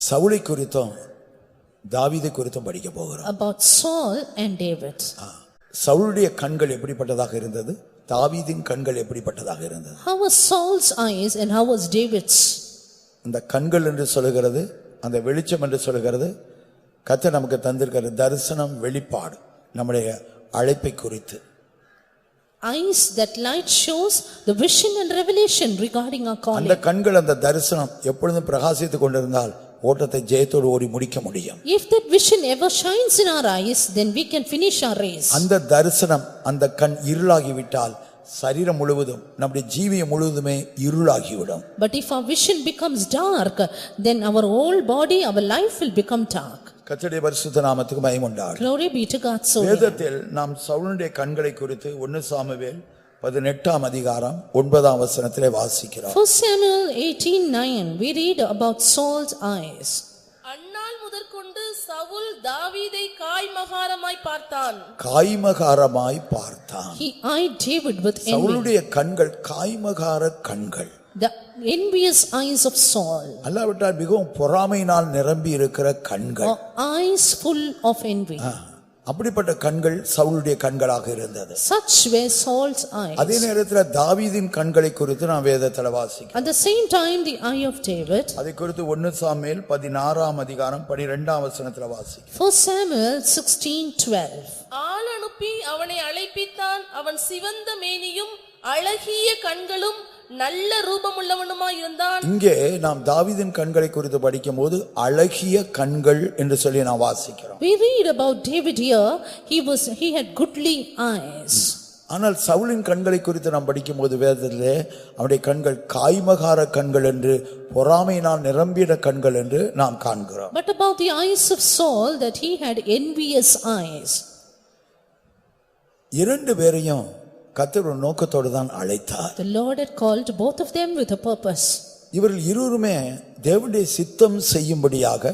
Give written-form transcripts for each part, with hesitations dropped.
சவுலை குறித்தும் தாவீதை குறித்தும் படிக்க போகிறோம். About Saul and David. சவுலுடைய கண்கள் எப்படிப்பட்டதாக இருந்தது, தாவீதின் கண்கள் எப்படிப்பட்டதாக இருந்தது? How was Saul's eyes and how was David's? அந்த கண்கள் என்று சொல்லுகிறது, அந்த வெளிச்சம் என்று சொல்லுகிறது, கர்த்தர் நமக்கு தந்திருக்கிற தரிசனம், வெளிப்பாடு, நம்முடைய அழைப்பை குறித்து. Eyes, that light shows the vision and revelation regarding our calling. அந்த கண்கள், அந்த தரிசனம் எப்பொழுதும் பிரகாசித்துக் கொண்டிருந்தால் ஓட்டத்தை ஜெயத்தோடு ஓடி முடிக்க முடியும். If that vision ever shines in our eyes, then we can finish our race. அந்த தரிசனம், அந்த கண் இருளாகிவிட்டால் சரீரம் முழுவதும், நம்முடைய ஜீவியம் முழுவதுமே இருளாகிவிடும். But if our vision becomes dark, then our whole body, our life will become dark. கர்த்தருடைய பரிசுத்த நாமத்துக்கு மகிமை உண்டாகட்டும். Glory be to God. So வேதத்தில் நாம் சவுலுடைய கண்களை குறித்து 1 சாமுவேல் 18 அதிகாரம் 9 வசனத்திலே வாசிக்கிறோம். 1 Samuel 18:9 we read about Saul's eyes. அந்நாள் முதற்கொண்டு சவுல் தாவீதை காய்மகாரமாய் பார்த்தான். காய்மகாரமாய் பார்த்தான். He eyed David with envy. சவுலுடைய கண்கள் காய்மகார கண்கள். The envious eyes of Saul. அல்லாவிட்டால் மிகவும் பொறாமையினால் நிரம்பி இருக்கிற கண்கள். Eyes full of envy. அப்படிப்பட்ட கண்கள் சவுலுடைய கண்களாக இருந்தது. Such were Saul's eyes. அதே நேரத்தில் தாவீதின் கண்களை குறித்து நாம் வேதத்தில் வாசிக்கிறோம். At the same time the eye of David. அதை குறித்து 1 சாமுவேல் 16 அதிகாரம் 12 வசனத்தில் வாசிக்கிறோம். 1 Samuel 16:12 ஆள் அனுப்பி அவனை அழைப்பித்தான். அவன் சிவந்த மேனியும் அழகிய கண்களும் நல்ல ரூபமுள்ளவனுமாய் இருந்தான். இங்கே நாம் தாவீதின் கண்களை குறித்து படிக்கும்போது அழகிய கண்கள் என்று சொல்லி நாம் வாசிக்கிறோம். We read about David here. He had goodly eyes. ஆனால் சவுலின் கண்களை குறித்து நாம் படிக்கும்போது வேதத்திலே அவருடைய கண்கள் காய்மகார கண்கள் என்று, பொறாமையினால் நிரம்பிய கண்கள் என்று நாம் காண்கிறோம். But about the eyes of Saul, that he had envious eyes. இரண்டு பேரையும் கர்த்தர் ஒரு நோக்கத்தோடு தான் அழைத்தார். The Lord had called both of them with a purpose. இவர்கள் இருவருமே தேவனுடைய சித்தம் செய்யும்படியாக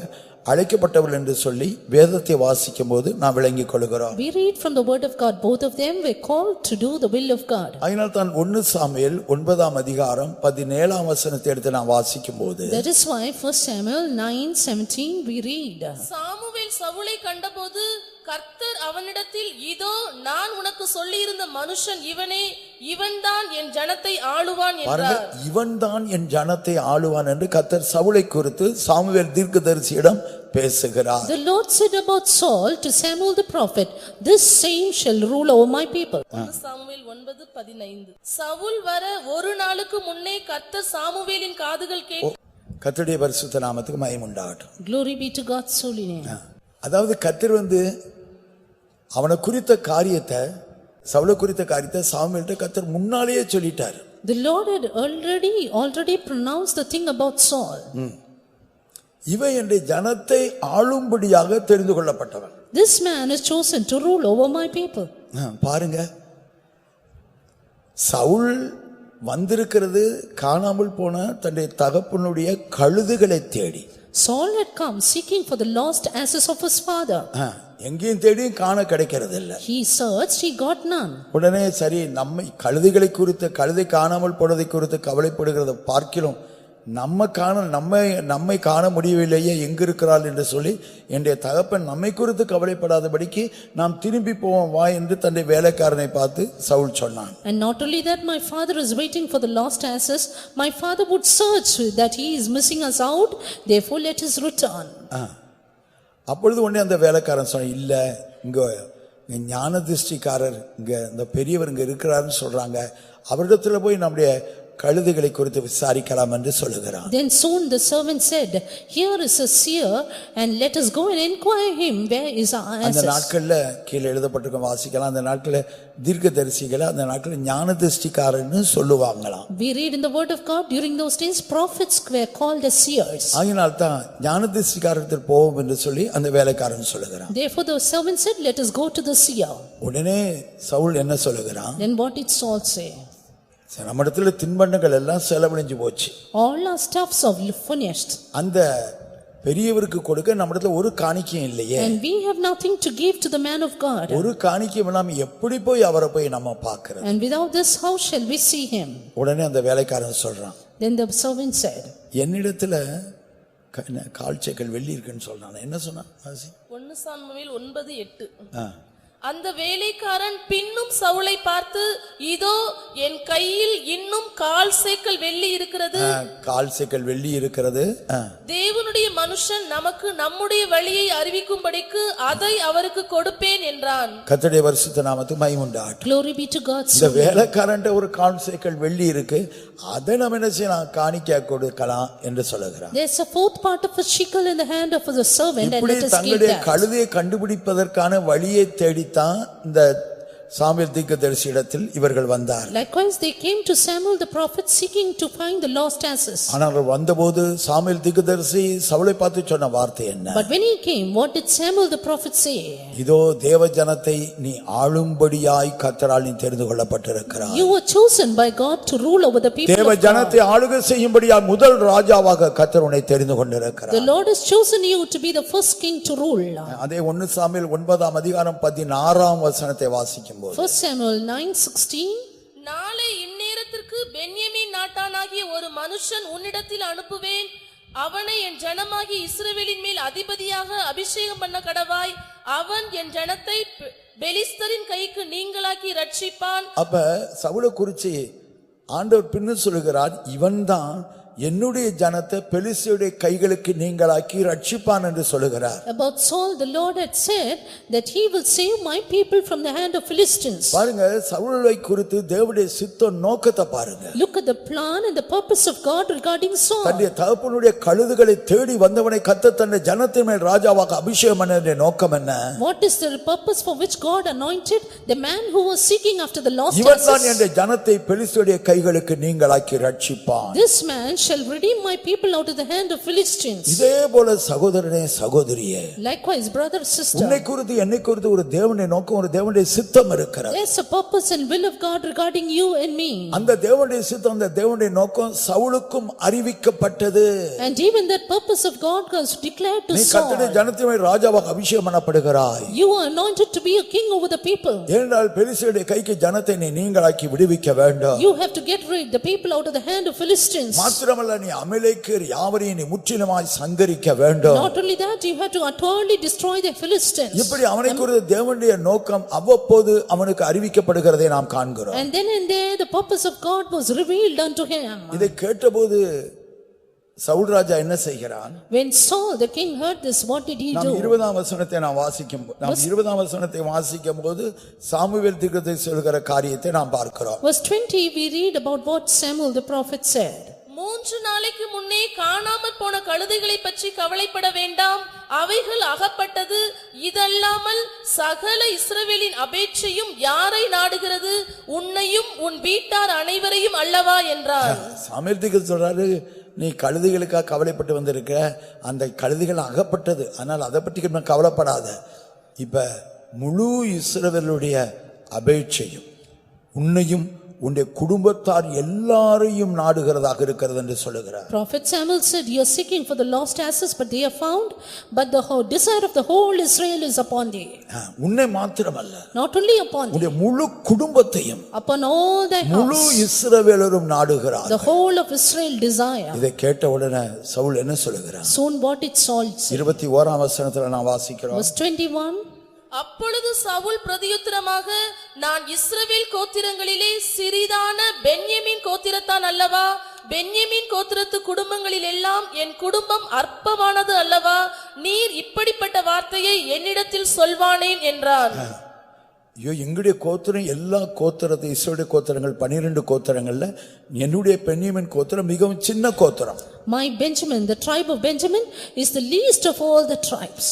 அழைக்கப்பட்டவர்கள் என்று சொல்லி வேதத்தை வாசிக்கும் போது நாம் விளங்கிக் கொள்கிறோம். We read from the word of God, both of them were called to do the will of God. அதனால் தான் 1 சாமுவேல் 9 அதிகாரம் 17 வசனத்தை எடுத்து நாம் வாசிக்கும் போது, That is why 1 Samuel 9:17 we read. Samuel சவுலை கண்டபோது கர்த்தர் அவனிடத்தில், இதோ நான் உனக்கு சொல்லியிருந்த மனுஷன் இவனே, இவன்தான் என் ஜனத்தை ஆளுவான் என்றார். இவன்தான் என் ஜனத்தை ஆளுவான் என்று கர்த்தர் சவுலை குறித்து சாமுவேல் தீர்க்கதரிசியிடம் பேசுகிறார். The Lord said about Saul to Samuel the prophet, this same shall rule over my people. Samuel 9:15 Saul வர ஒரு நாளுக்கு முன்னே கர்த்தர் சாமுவேலின் காதுகள் கேட்டு. கர்த்தருடைய பரிசுத்த நாமத்துக்கு மகிமை உண்டாகட்டும். Glory be to God's holy name. அதாவது கர்த்தர் அவனை குறித்த காரியத்தை, சவுலை குறித்த காரியத்தை சாமுவேல்ட்ட கர்த்தர் முன்னாலேயே சொல்லிட்டார். The Lord had already pronounced the thing about Saul. இவன் என்னுடைய ஜனத்தை ஆளும்படியாக தெரிந்து கொள்ளப்பட்டவன். This man is chosen to rule over my people. பாருங்க, சவுல் வந்திருக்கிறது காணாமல் போன தன்னுடைய தகப்பனுடைய கழுதுகளை தேடி. Saul had come seeking for the lost asses of his father. எங்கேயும் தேடி காண கிடைக்கிறது இல்ல. He searched, he got none. உடனே சரி, கழுதைகளை குறித்து, கழுதை காணாமல் போனதை குறித்து கவலைப்படுகிறத பார்க்கிறோம், நம்மை காண முடியவில்லையே, எங்க இருக்கிறாள் என்று சொல்லி என்னுடைய தகப்பன் நம்மை குறித்து கவலைப்படாதபடிக்கு நாம் திரும்பி போவோம் வா என்று தன்னுடைய வேலைக்காரனை பார்த்து சவுல் சொன்னான். And not only that, my father is waiting for the lost asses. My father would search that he is missing us out, therefore let us return. அப்பொழுது உடனே அந்த வேலைக்காரன் சொன்ன, இல்ல, இங்க ஞான திருஷ்டிக்காரர், இங்க இந்த பெரியவர் இங்க இருக்கிறாருன்னு சொல்றாங்க, அவரிடத்துல போய் நம்முடைய கழுதைகளை குறித்து விசாரிக்கலாம் என்று சொல்லுகிறான். Then soon the servant said, here is a seer, and let us go and inquire him where is our asses. அந்த நாட்கள்ல கீழே எழுதப்பட்டிருக்க வாசிக்கலாம், அந்த நாட்கள்ல தீர்க்கதரிசிகளை அந்த நாட்கள்ல ஞான திருஷ்டிக்காரன்னு சொல்லுவாங்களாம். We read in the word of God, during those days prophets were called as seers. ஆகையால் தான் ஞான திருஷ்டிக்காரத்தில் போவோம் என்று சொல்லி அந்த வேலைக்காரன் சொல்லுகிறான். Therefore the servant said, let us go to the seer. உடனே சவுல் என்ன சொல்லுகிறான்? Then what did Saul say? நம்மிடத்துல தின்பண்டங்கள் எல்லாம் செலவழிஞ்சு போச்சு, all our stuffs are finished, அந்த பெரியவருக்கு கொடுக்க நம்மிடத்துல ஒரு காணிக்கையும் இல்லையே, and we have nothing to give to the man of God. ஒரு காணிக்கையும் இல்லாம எப்படி போய் அவரை போய் நம்ம பார்க்கிறது? And without this, how shall we see him? உடனே அந்த வேலைக்காரன் சொல்றான். Then the servant said, என்னிடத்துல கால் சேக்கல் வெள்ளி இருக்குன்னு சொல்றான். என்ன சொன்னான்? 1 சாமுவேல் 9:8. அந்த வேலைக்காரன் பின்னும் சவுலை பார்த்து, இதோ என் கையில் இன்னும் 1/4 சேக்கல் வெள்ளி இருக்கிறது. 1/4 சேக்கல் வெள்ளி இருக்கிறது. தேவனுடைய மனுஷன் நமக்கு நம்முடைய வழியை அறிவிக்கும்படிக்கு அதை அவருக்கு கொடுப்பேன் என்றான். கர்த்தருடைய பரிசுத்த நாமத்துக்கு மகிமை உண்டாகட்டும். Glory be to God. இந்த வேலைக்காரன்ட்ட ஒரு 1/4 சேக்கல் வெள்ளி இருக்கு, அதை நம்ம என்ன செய்யலாம்? காணிக்கை கொடுக்கலாம் என்று சொல்லுகிறான். There's a fourth part of a shekel in the hand of the servant, and இப்படி let us give தங்களுடைய that. கழுதையை கண்டுபிடிப்பதற்கான வழியை தேடித்தான் இந்த சாமுவேல் தீர்க்கதரிசியிடத்தில் இவர்கள் வந்தார். Likewise they came to Samuel the prophet seeking to find the lost asses. ஆனால் வந்தபோது சாமுவேல் தீர்க்கதரிசி சவுலை பார்த்து சொன்ன வார்த்தை என்ன? But when he came, what did Samuel the prophet say? இதோ தேவ ஜனத்தை நீ ஆளும்படியாய் கர்த்தரால் நீ தெரிந்து கொள்ளப்பட்டிருக்கிறாய். You were chosen by God to rule over the people தேவ of God. ஜனத்தை ஆளுகை செய்யும்படியாய் முதல் ராஜாவாக கர்த்தர் உன்னை தெரிந்து கொண்டிருக்கிறார். The Lord has chosen you to be the first king to rule. அதே 1 சாமுவேல் 9:16 வாசிக்கும் 1 Samuel 9:16. நாளை இந்நேரத்திற்கு பென்யமீன் நாட்டானாகிய ஒரு மனுஷன் உன்னிடத்தில் அனுப்புவேன். அவனை என் ஜனமாகிய இஸ்ரவேலின் மேல் அதிபதியாக அபிஷேகம் பண்ண கடவாய். அவன் என் ஜனத்தை பெலிஸ்தரின் கைக்கு நீங்களாக்கி ரட்சிப்பான். அப்ப சவுலை குறிச்சி ஆண்டவர் பின்னு சொல்லுகிறார், இவன்தான் என்னுடைய ஜனத்தை பெலிஸ்தருடைய கைகளுக்கு நீங்களாக்கி ரட்சிப்பான் என்று சொல்லுகிறார். About Saul, the Lord had said that he will save my people from the hand of Philistines. பாருங்க, சவுலை குறித்து தேவனுடைய சித்த நோக்கத்தை பாருங்க. Look at the plan and the purpose of God regarding Saul. தன்னுடைய தகப்பனுடைய கழுதுகளை தேடி வந்தவனை கர்த்தர் தன்னுடைய ஜனத்தின் மேல் ராஜாவாக அபிஷேகம் பண்ண நோக்கம் என்ன? What is the purpose for which God anointed the man who was seeking after the lost இவன் தான் asses? என்னுடைய ஜனத்தை பெலிஸ்தருடைய கைகளுக்கு நீங்களாக்கி ரட்சிப்பான். This man shall redeem my people out of the hand of Philistines. இதே போல சகோதரனே சகோதரியே, Likewise, brother, sister, உன்னை குறித்து என்னை குறித்து ஒரு தேவனுடைய நோக்கம், ஒரு தேவனுடைய சித்தம் இருக்கிறது. there's a purpose and will of God regarding you and me. அந்த தேவனுடைய சித்தம், அந்த தேவனுடைய நோக்கம் சவுலுக்கும் அறிவிக்கப்பட்டது. And even that purpose of God was declared to நீ Saul. கர்த்தருடைய ஜனத்தின் மேல் ராஜாவாக அபிஷேகம் பண்ணப்படுகிறாய். You are anointed to be a king over the people. ஏனென்றால் பெலிஸ்தருடைய கைக்கு ஜனத்தை நீ நீங்களாக்கி விடுவிக்க வேண்டும். You have to get rid the people out of the hand of Philistines. மாத்திரமல்ல, நீ அமலேக்கியர் யாவரையும் நீ முற்றிலுமாய் சங்கரிக்க வேண்டும். Not only that, you have to utterly destroy the Philistines. இப்படி அவனை குறித்து தேவனுடைய நோக்கம் அவ்வப்போது அவனுக்கு அறிவிக்கப்படுகிறதை நாம் காண்கிறோம். And then and there the purpose of God was revealed unto him. இதை கேட்டபோது சவுல் ராஜா என்ன செய்கிறான்? When Saul the king heard this, what did he நாம் do? 20ஆம் வசனத்தை வாசிக்கும் போது சாமுவேல் தீர்க்கதரிசி சொல்கிற காரியத்தை நாம் பார்க்கிறோம். Verse 20 we read about what Samuel the prophet said. 3 நாளைக்கு முன்னே காணாமற் போன கழுதைகளை பற்றி கவலைப்பட வேண்டாம், அவைகள் அகப்பட்டது. இதல்லாமல் சகல இஸ்ரவேலின் அபேட்சையும் யாரை நாடுகிறது? உன்னையும் உன் வீட்டார் அனைவரையும் அல்லவா என்றார். சாமுவேல் தீர்க்கதரிசி சொல்றாரு, நீ கழுதைகளுக்காக கவலைப்பட்டு வந்திருக்க, அந்த கழுதைகள் அகப்பட்டது, ஆனால் அதை பற்றி கவலைப்படாத. இப்ப முழு இஸ்ரவேலுடைய அபேட்சையும் உன்னையும் உன்னுடைய குடும்பத்தார் எல்லாரையும் நாடுகிறதாக இருக்கிறது என்று சொல்லுகிறார். Prophet Samuel said, you are seeking for the lost asses, but they are found, but the whole desire of the whole Israel is upon thee. உன்னை மாத்திரமல்ல, Not only upon thee, உன்னுடைய முழு குடும்பத்தையும் upon all thy முழு house, இஸ்ரவேலரும் நாடுகிறார். the whole of Israel desire. இதை கேட்ட உடனே சவுல் என்ன சொல்லுகிறார்? Soon what did Saul say? 21ஆம் வசனத்துல நான் வாசிக்கிறோம். Verse 21. அப்பொழுது சவுல் பிரதியுத்தரமாக, நான் இஸ்ரவேல் கோத்திரங்களிலே சிறிதான பென்யமீன் கோத்திரத்தான் அல்லவா? பென்யமீன் கோத்திரத்து குடும்பங்களில் எல்லாம் என் குடும்பம் அற்பமானது அல்லவா? நீர் இப்படிப்பட்ட வார்த்தையை என்னிடத்தில் சொல்வானேன் என்றான். ஐயோ, எங்களுடைய கோத்திரம் எல்லா கோத்திரத்தை இஸ்ரவேல் கோத்திரங்கள் 12 கோத்திரங்கள்ல என்னுடைய பென்யமீன் கோத்திரம் மிகவும் சின்ன கோத்திரம். My Benjamin, the tribe of Benjamin, is the least of all the tribes.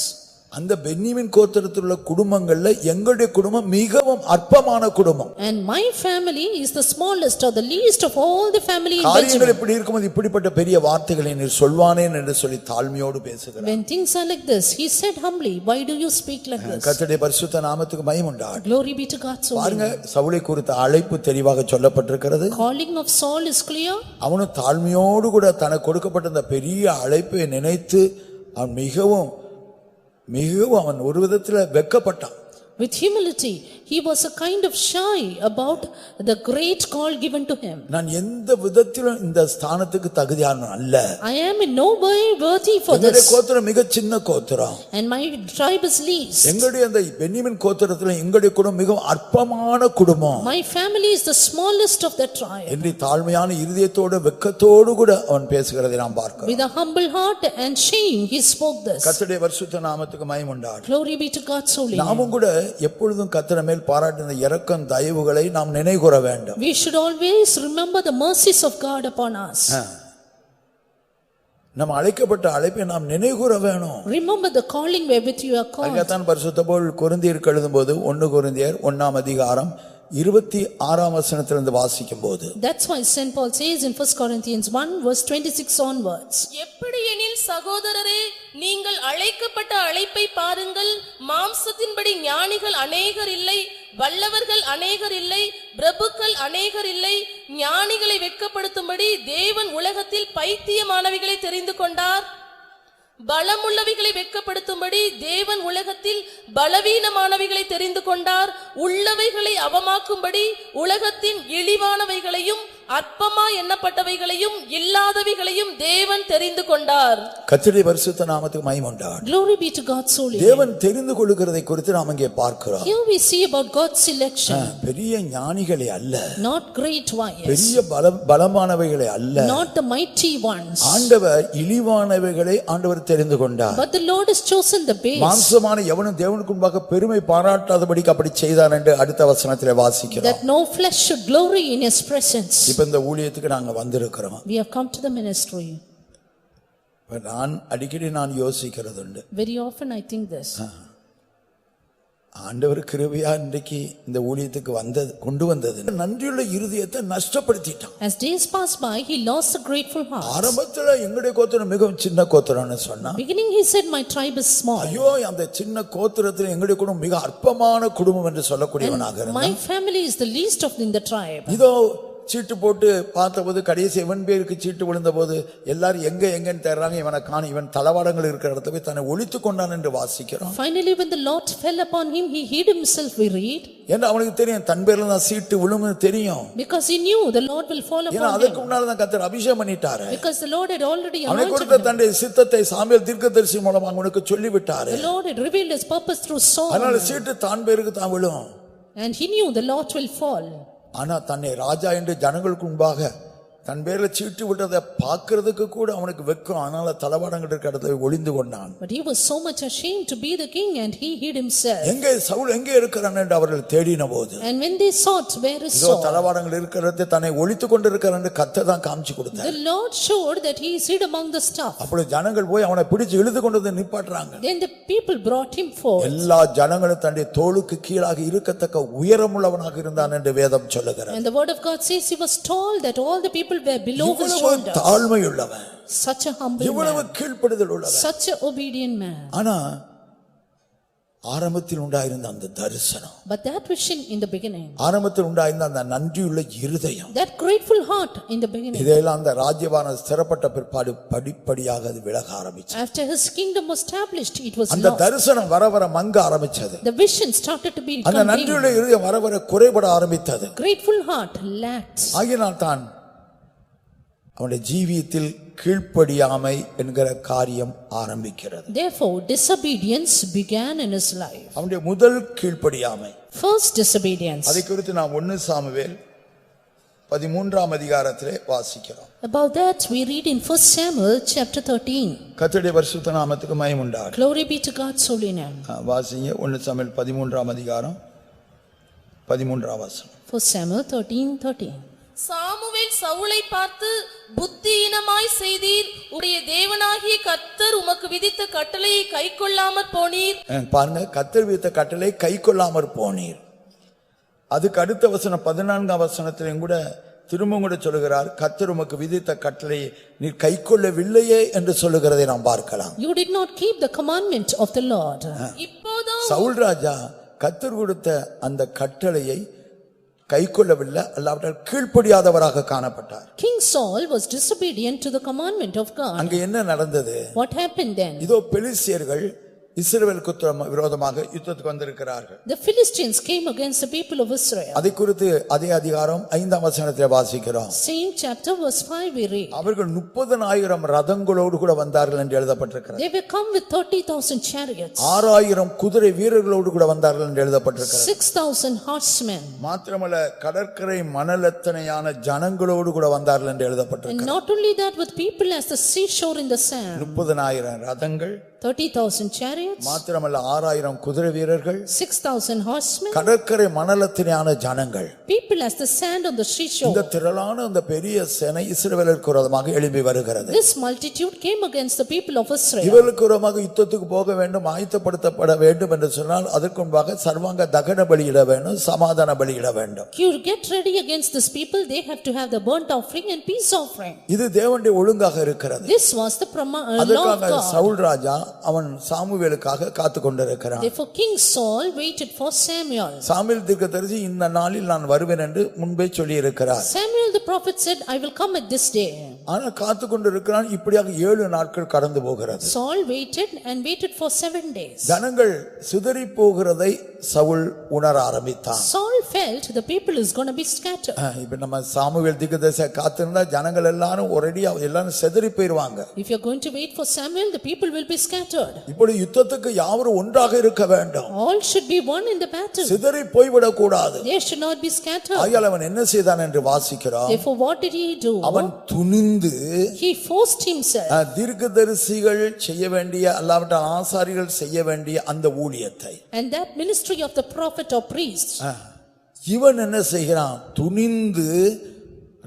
அந்த பென்யமீன் கோத்திரத்தில் உள்ள குடும்பங்கள்ல எங்களுடைய குடும்பம் மிகவும் அற்பமான குடும்பம். And my family is the smallest or the least of all the family in காரியங்கள் Benjamin. இப்படி இருக்கும்போது இப்படிப்பட்ட பெரிய வார்த்தைகளை நீர் சொல்வானேன் என்று சொல்லி தாழ்மையோடு பேசுகிறார். When things are like this, he said humbly, why do you speak like this? கர்த்தருடைய பரிசுத்த நாமத்துக்கு மகிமை உண்டாகட்டும். Glory be to God's holy பாருங்க, name. சவுலை குறித்த அழைப்பு தெளிவாக சொல்லப்பட்டிருக்கிறது. Calling of Saul is clear. அவனும் தாழ்மையோடு கூட தனக்கு கொடுக்கப்பட்ட அந்த பெரிய அழைப்பை நினைத்து அவன் மிகவும் அவன் ஒரு விதத்துல வெட்கப்பட்டான். With humility, he was a kind of shy about the great call given to him. நான் எந்த விதத்திலும் இந்த ஸ்தானத்துக்கு தகுதியானவன் அல்ல. I am in no way worthy for எங்களுடைய this. கோத்திரம் மிக சின்ன கோத்திரம். And my tribe is least. எங்களுடைய அந்த பென்யமீன் கோத்திரத்துல எங்களுடைய குடும்பம் மிகவும் அற்பமான குடும்பம். My family is the smallest of the tribe. என்று தாழ்மையான இருதயத்தோடு வெட்கத்தோடு கூட அவன் பேசுகிறதை நாம் பார்க்கிறோம். With a humble heart and shame he spoke this. கர்த்தருடைய பரிசுத்த நாமத்துக்கு மகிமை உண்டாகட்டும். Glory be to God's holy name. நாமும் கூட எப்பொழுதும் கர்த்தர் மேல் பாராட்டின இரக்கம் தயவுகளை நாம் நினைவுகூர வேண்டும். We should always remember the mercies of God upon us. நம்ம அழைக்கப்பட்ட அழைப்பை நாம் நினைவுகூர வேணும். Remember the calling wherewith you are called. அதுதான் பரிசுத்த பவுல் கொரிந்தியருக்கு எழுதும்போது 1 கொரிந்தியர் 1ஆம் அதிகாரம் 26ஆம் வசனத்திலிருந்து வாசிக்கும்போது, That's why St. Paul says in 1 Corinthians 1 verse 26 onwards. எப்படியெனில் சகோதரரே, நீங்கள் அழைக்கப்பட்ட அழைப்பை பாருங்கள். மாம்சத்தின்படி ஞானிகள் அநேகர் இல்லை, வல்லவர்கள் அநேகர் இல்லை, பிரபுக்கள் அநேகர் இல்லை. ஞானிகளை வெட்கப்படுத்தும்படி தேவன் உலகத்தில் பைத்தியமானவைகளை தெரிந்து கொண்டார். பலமுள்ளவைகளை வெட்கப்படுத்தும்படி தேவன் உலகத்தில் பலவீனமானவைகளை தெரிந்து கொண்டார். உள்ளவைகளை அவமாக்கும்படி உலகத்தின் இழிவானவைகளையும் அற்பமா எண்ணப்பட்டவைகளையும் இல்லாதவைகளையும் தேவன் தெரிந்து கொண்டார். கர்த்தருடைய பரிசுத்த நாமத்துக்கு மகிமை உண்டாகட்டும். Glory be to God's holy name. தேவன் தெரிந்து கொள்ளுகிறதை குறித்து நாம் இங்கே பார்க்கிறோம். Here we see about God's selection. பெரிய ஞானிகளே அல்ல, Not great wise, பெரிய பலமானவைகளே அல்ல, not the mighty ones, ஆண்டவர் இழிவானவைகளை ஆண்டவர் தெரிந்து கொண்டார். but the Lord has chosen the base. மாம்சமான எவனும் தேவனுக்கு முன்பாக பெருமை பாராட்டாதபடிக்கு அப்படி செய்தான் என்று அடுத்த வசனத்திலே வாசிக்கிறோம். That no flesh should glory in his presence. இந்த ஊழியத்துக்கு நாங்க வந்திருக்கிறோம். We have come to the ministry. நான் அடிக்கடி யோசிக்கிறது உண்டு. Very often I think this. ஆண்டவர் கிருபையா இன்றைக்கு இந்த ஊழியத்துக்கு கொண்டு வந்தது நன்றியுள்ள இருதயத்தை நஷ்டப்படுத்திட்டான். As days pass by, he lost a grateful heart. ஆரம்பத்துல எங்களுடைய கோத்திரம் மிகவும் சின்ன கோத்திரம்னு சொன்னா, Beginning he said my tribe is small. ஐயோ அந்த சின்ன கோத்திரத்துல எங்களுடைய குடும்பம் மிக அற்பமான குடும்பம் என்று சொல்லக்கூடியவனாக இருந்தான். My family is the least of in the tribe. இதோ சீட்டு போட்டு பார்த்தபோது கடைசி 7 பேருக்கு சீட்டு விழுந்த போது எல்லாரும் எங்கன்னு தேடுறாங்க. இவனை காண, இவன் தளவாடங்கள் இருக்கிற இடத்துல போய் தன்னை ஒளித்து கொண்டான் என்று வாசிக்கிறோம். Finally when the Lord fell upon him, he hid himself, we read. ஏன்னா அவனுக்கு தெரியும் தன் பேர்ல தான் சீட்டு விழும்னு தெரியும். Because he knew the Lord will fall upon him. ஏன்னா அதுக்கு முன்னால தான் கர்த்தர் அபிஷேகம் பண்ணிட்டாரு. Because the Lord had already அவனை anointed குறித்த him. தன்னுடைய சித்தத்தை சாமுவேல் தீர்க்கதரிசி மூலமாக அவனுக்கு சொல்லி விட்டாரு. The Lord had revealed his purpose through Saul. அதனால சீட்டு தான் பேருக்கு தான் விழும். And he knew the Lord will fall. ஆனா தன்னை ராஜா என்று ஜனங்களுக்கு முன்பாக தன் பேர்ல சீட்டு விட்டதை பார்க்கிறதுக்கு கூட அவனுக்கு வெட்கம். அதனால தளவாடங்கள் இருக்கிற இடத்துல ஒளிந்து கொண்டான். But he was so much ashamed to be the king and he hid himself. எங்கே சவுல் எங்கே இருக்கிறான் என்று அவர்கள் தேடின போது, And when they sought where is இதோ Saul, தளவாடங்கள் இருக்கிறதை தன்னை ஒளித்து கொண்டிருக்கிறான் என்று கர்த்தர் தான் காமிச்சு கொடுத்தார். the Lord showed that he is hid among the stuff. அப்படி ஜனங்கள் போய் அவனை பிடிச்சு இழுத்து கொண்டு வந்து நிப்பாட்டுறாங்க. Then the people brought him forth. எல்லா ஜனங்களும் தன்னுடைய தோளுக்கு கீழாக இருக்கத்தக்க உயரமுள்ளவனாக இருந்தான் என்று வேதம் சொல்லுகிறது. And the word of God says he was tall, that all the people were below his இவ்வளவு shoulders. தாழ்மையுள்ளவன், Such a humble இவ்வளவு man, கீழ்ப்படிதல் உள்ளவன். such an obedient man. ஆனா ஆரம்பத்தில் உண்டாயிருந்த அந்த தரிசனம், But that vision in the beginning, ஆரம்பத்தில் உண்டாயிருந்த அந்த நன்றியுள்ள இருதயம், that grateful heart in the beginning, இதெல்லாம் அந்த ராஜ்யபாரம் ஸ்திரப்பட்ட பிற்பாடு படிப்படியாக அது விலக ஆரம்பிச்சது. after his kingdom was established, it was அந்த lost. தரிசனம் வர வர மங்க ஆரம்பிச்சது. The vision started to be அந்த நன்றியுள்ள இருதயம் வர வர குறைபட ஆரம்பித்தது. Grateful heart lacked. ஆகினால் தான் அவனுடைய ஜீவியத்தில் கீழ்ப்படியாமை என்கிற காரியம் ஆரம்பிக்கிறது. Therefore disobedience began in his life. அவனுடைய முதல் கீழ்ப்படியாமை, First disobedience. அதை குறித்து நாம் 1 சாமுவேல் 13ஆம் அதிகாரத்திலே வாசிக்கிறோம். About that we read in 1 Samuel chapter 13. கர்த்தருடைய பரிசுத்த நாமத்துக்கு மகிமை உண்டாகட்டும். Glory be to God's holy name. வாசிங்க 1 சாமுவேல் 13ஆம் அதிகாரம் 13ஆம் வசனம். 1 Samuel 13:13. சாமுவேல் சவுலை பார்த்து, புத்தியீனமாய் செய்தீர், உடைய தேவனாகிய கர்த்தர் உமக்கு விதித்த கட்டளையை கைக்கொள்ளாமற் போனீர். பாருங்க, கர்த்தர் விதித்த கட்டளை கைக்கொள்ளாமற் போனீர். அதுக்கு அடுத்த வசனம் 14ஆம் வசனத்திலும் கூட திரும்பவும் கூட சொல்லுகிறார், கர்த்தர் உமக்கு விதித்த கட்டளையை நீர் கைக்கொள்ளவில்லையே என்று சொல்லுகிறதை நாம் பார்க்கலாம். You did not keep the commandment of the Lord. இப்போதோ Saul ராஜா கர்த்தர் கொடுத்த அந்த கட்டளையை கைக்கொள்ளவில்லை, அல்லாவிட்டால் கீழ்ப்படியாதவராக காணப்பட்டார். King Saul was disobedient to the commandment of God. அங்க என்ன நடந்தது? What happened then? இதோ பெலிஸ்தியர்கள் இஸ்ரவேலுக்கு விரோதமாக யுத்தத்துக்கு வந்திருக்கிறார்கள். The Philistines came against the people of Israel. அதை குறித்து அதே அதிகாரம் 5ஆம் வசனத்திலே வாசிக்கிறோம். Same chapter verse 5 we read. அவர்கள் 30,000 ரதங்களோடு கூட வந்தார்கள் என்று எழுதப்பட்டிருக்கிறது. They will come with 30,000 chariots. 6,000 குதிரை வீரர்களோடு கூட வந்தார்கள் என்று எழுதப்பட்டிருக்கிறது. 6,000 horsemen. மாத்திரமல்ல கடற்கரை மணலத்தனையான ஜனங்களோடு கூட வந்தார்கள் என்று எழுதப்பட்டிருக்கிறது. And not only that, with people as the seashore in the sand. 30,000 ரதங்கள், 30,000 chariots, மாத்திரமல்ல 6,000 குதிரை வீரர்கள், 6,000 horsemen, கடற்கரை மணலத்தினான ஜனங்கள். people as the sand on the seashore. இந்த திரளான அந்த பெரிய சேனை இஸ்ரவேலுக்கு விரோதமாக எழும்பி வருகிறது. This multitude came against the people of Israel. இவர்களுக்கு விரோதமாக யுத்தத்துக்கு போக வேண்டும், ஆயத்தப்படுத்தப்பட வேண்டும் என்று சொன்னால் அதற்கு முன்பாக சர்வாங்க தகன பலியிட வேண்டும், சமாதான பலியிட வேண்டும். You get ready against these people, they have to have the burnt offering and peace offering. இது தேவனுடைய ஒழுங்காக இருக்கிறது. This was the law of அதற்காக God. சவுல் ராஜா அவன் சாமுவேலுக்காக காத்து கொண்டிருக்கிறான். Therefore King Saul waited for Samuel. Samuel தீர்க்கதரிசி இந்த நாளில் நான் வருவேன் என்று முன்பே சொல்லி இருக்கிறார். Samuel the prophet said, I will come at this day. ஆனா காத்து கொண்டிருக்கிறான். இப்படியாக 7 நாட்கள் கடந்து போகிறது. Saul waited and waited for 7 days. ஜனங்கள் சிதறி போகிறதை சவுல் உணர ஆரம்பித்தான். Saul felt the people is going to be scattered. இப்ப நம்ம சாமுவேல் தீர்க்கதரிசி காத்திருந்தா ஜனங்கள் எல்லாரும் ஒரேடியா எல்லாரும் சிதறி போயிடுவாங்க. If you are going to wait for Samuel, the people will be scattered. இப்படி யுத்தத்துக்கு யாவரும் ஒன்றாக இருக்க வேண்டும். All should be one in the battle. சிதறி போய்விடக் கூடாது. They should not be scattered. ஆகையால் அவன் என்ன செய்தான் என்று வாசிக்கிறோம். Therefore what did he do? அவன் துணிந்து He forced himself. தீர்க்கதரிசிகள் செய்ய வேண்டிய அல்லாவிட்டால் ஆசாரியர்கள் செய்ய வேண்டிய அந்த ஊழியத்தை, And that ministry of the prophet or priest. இவன் என்ன செய்கிறான்? துணிந்து,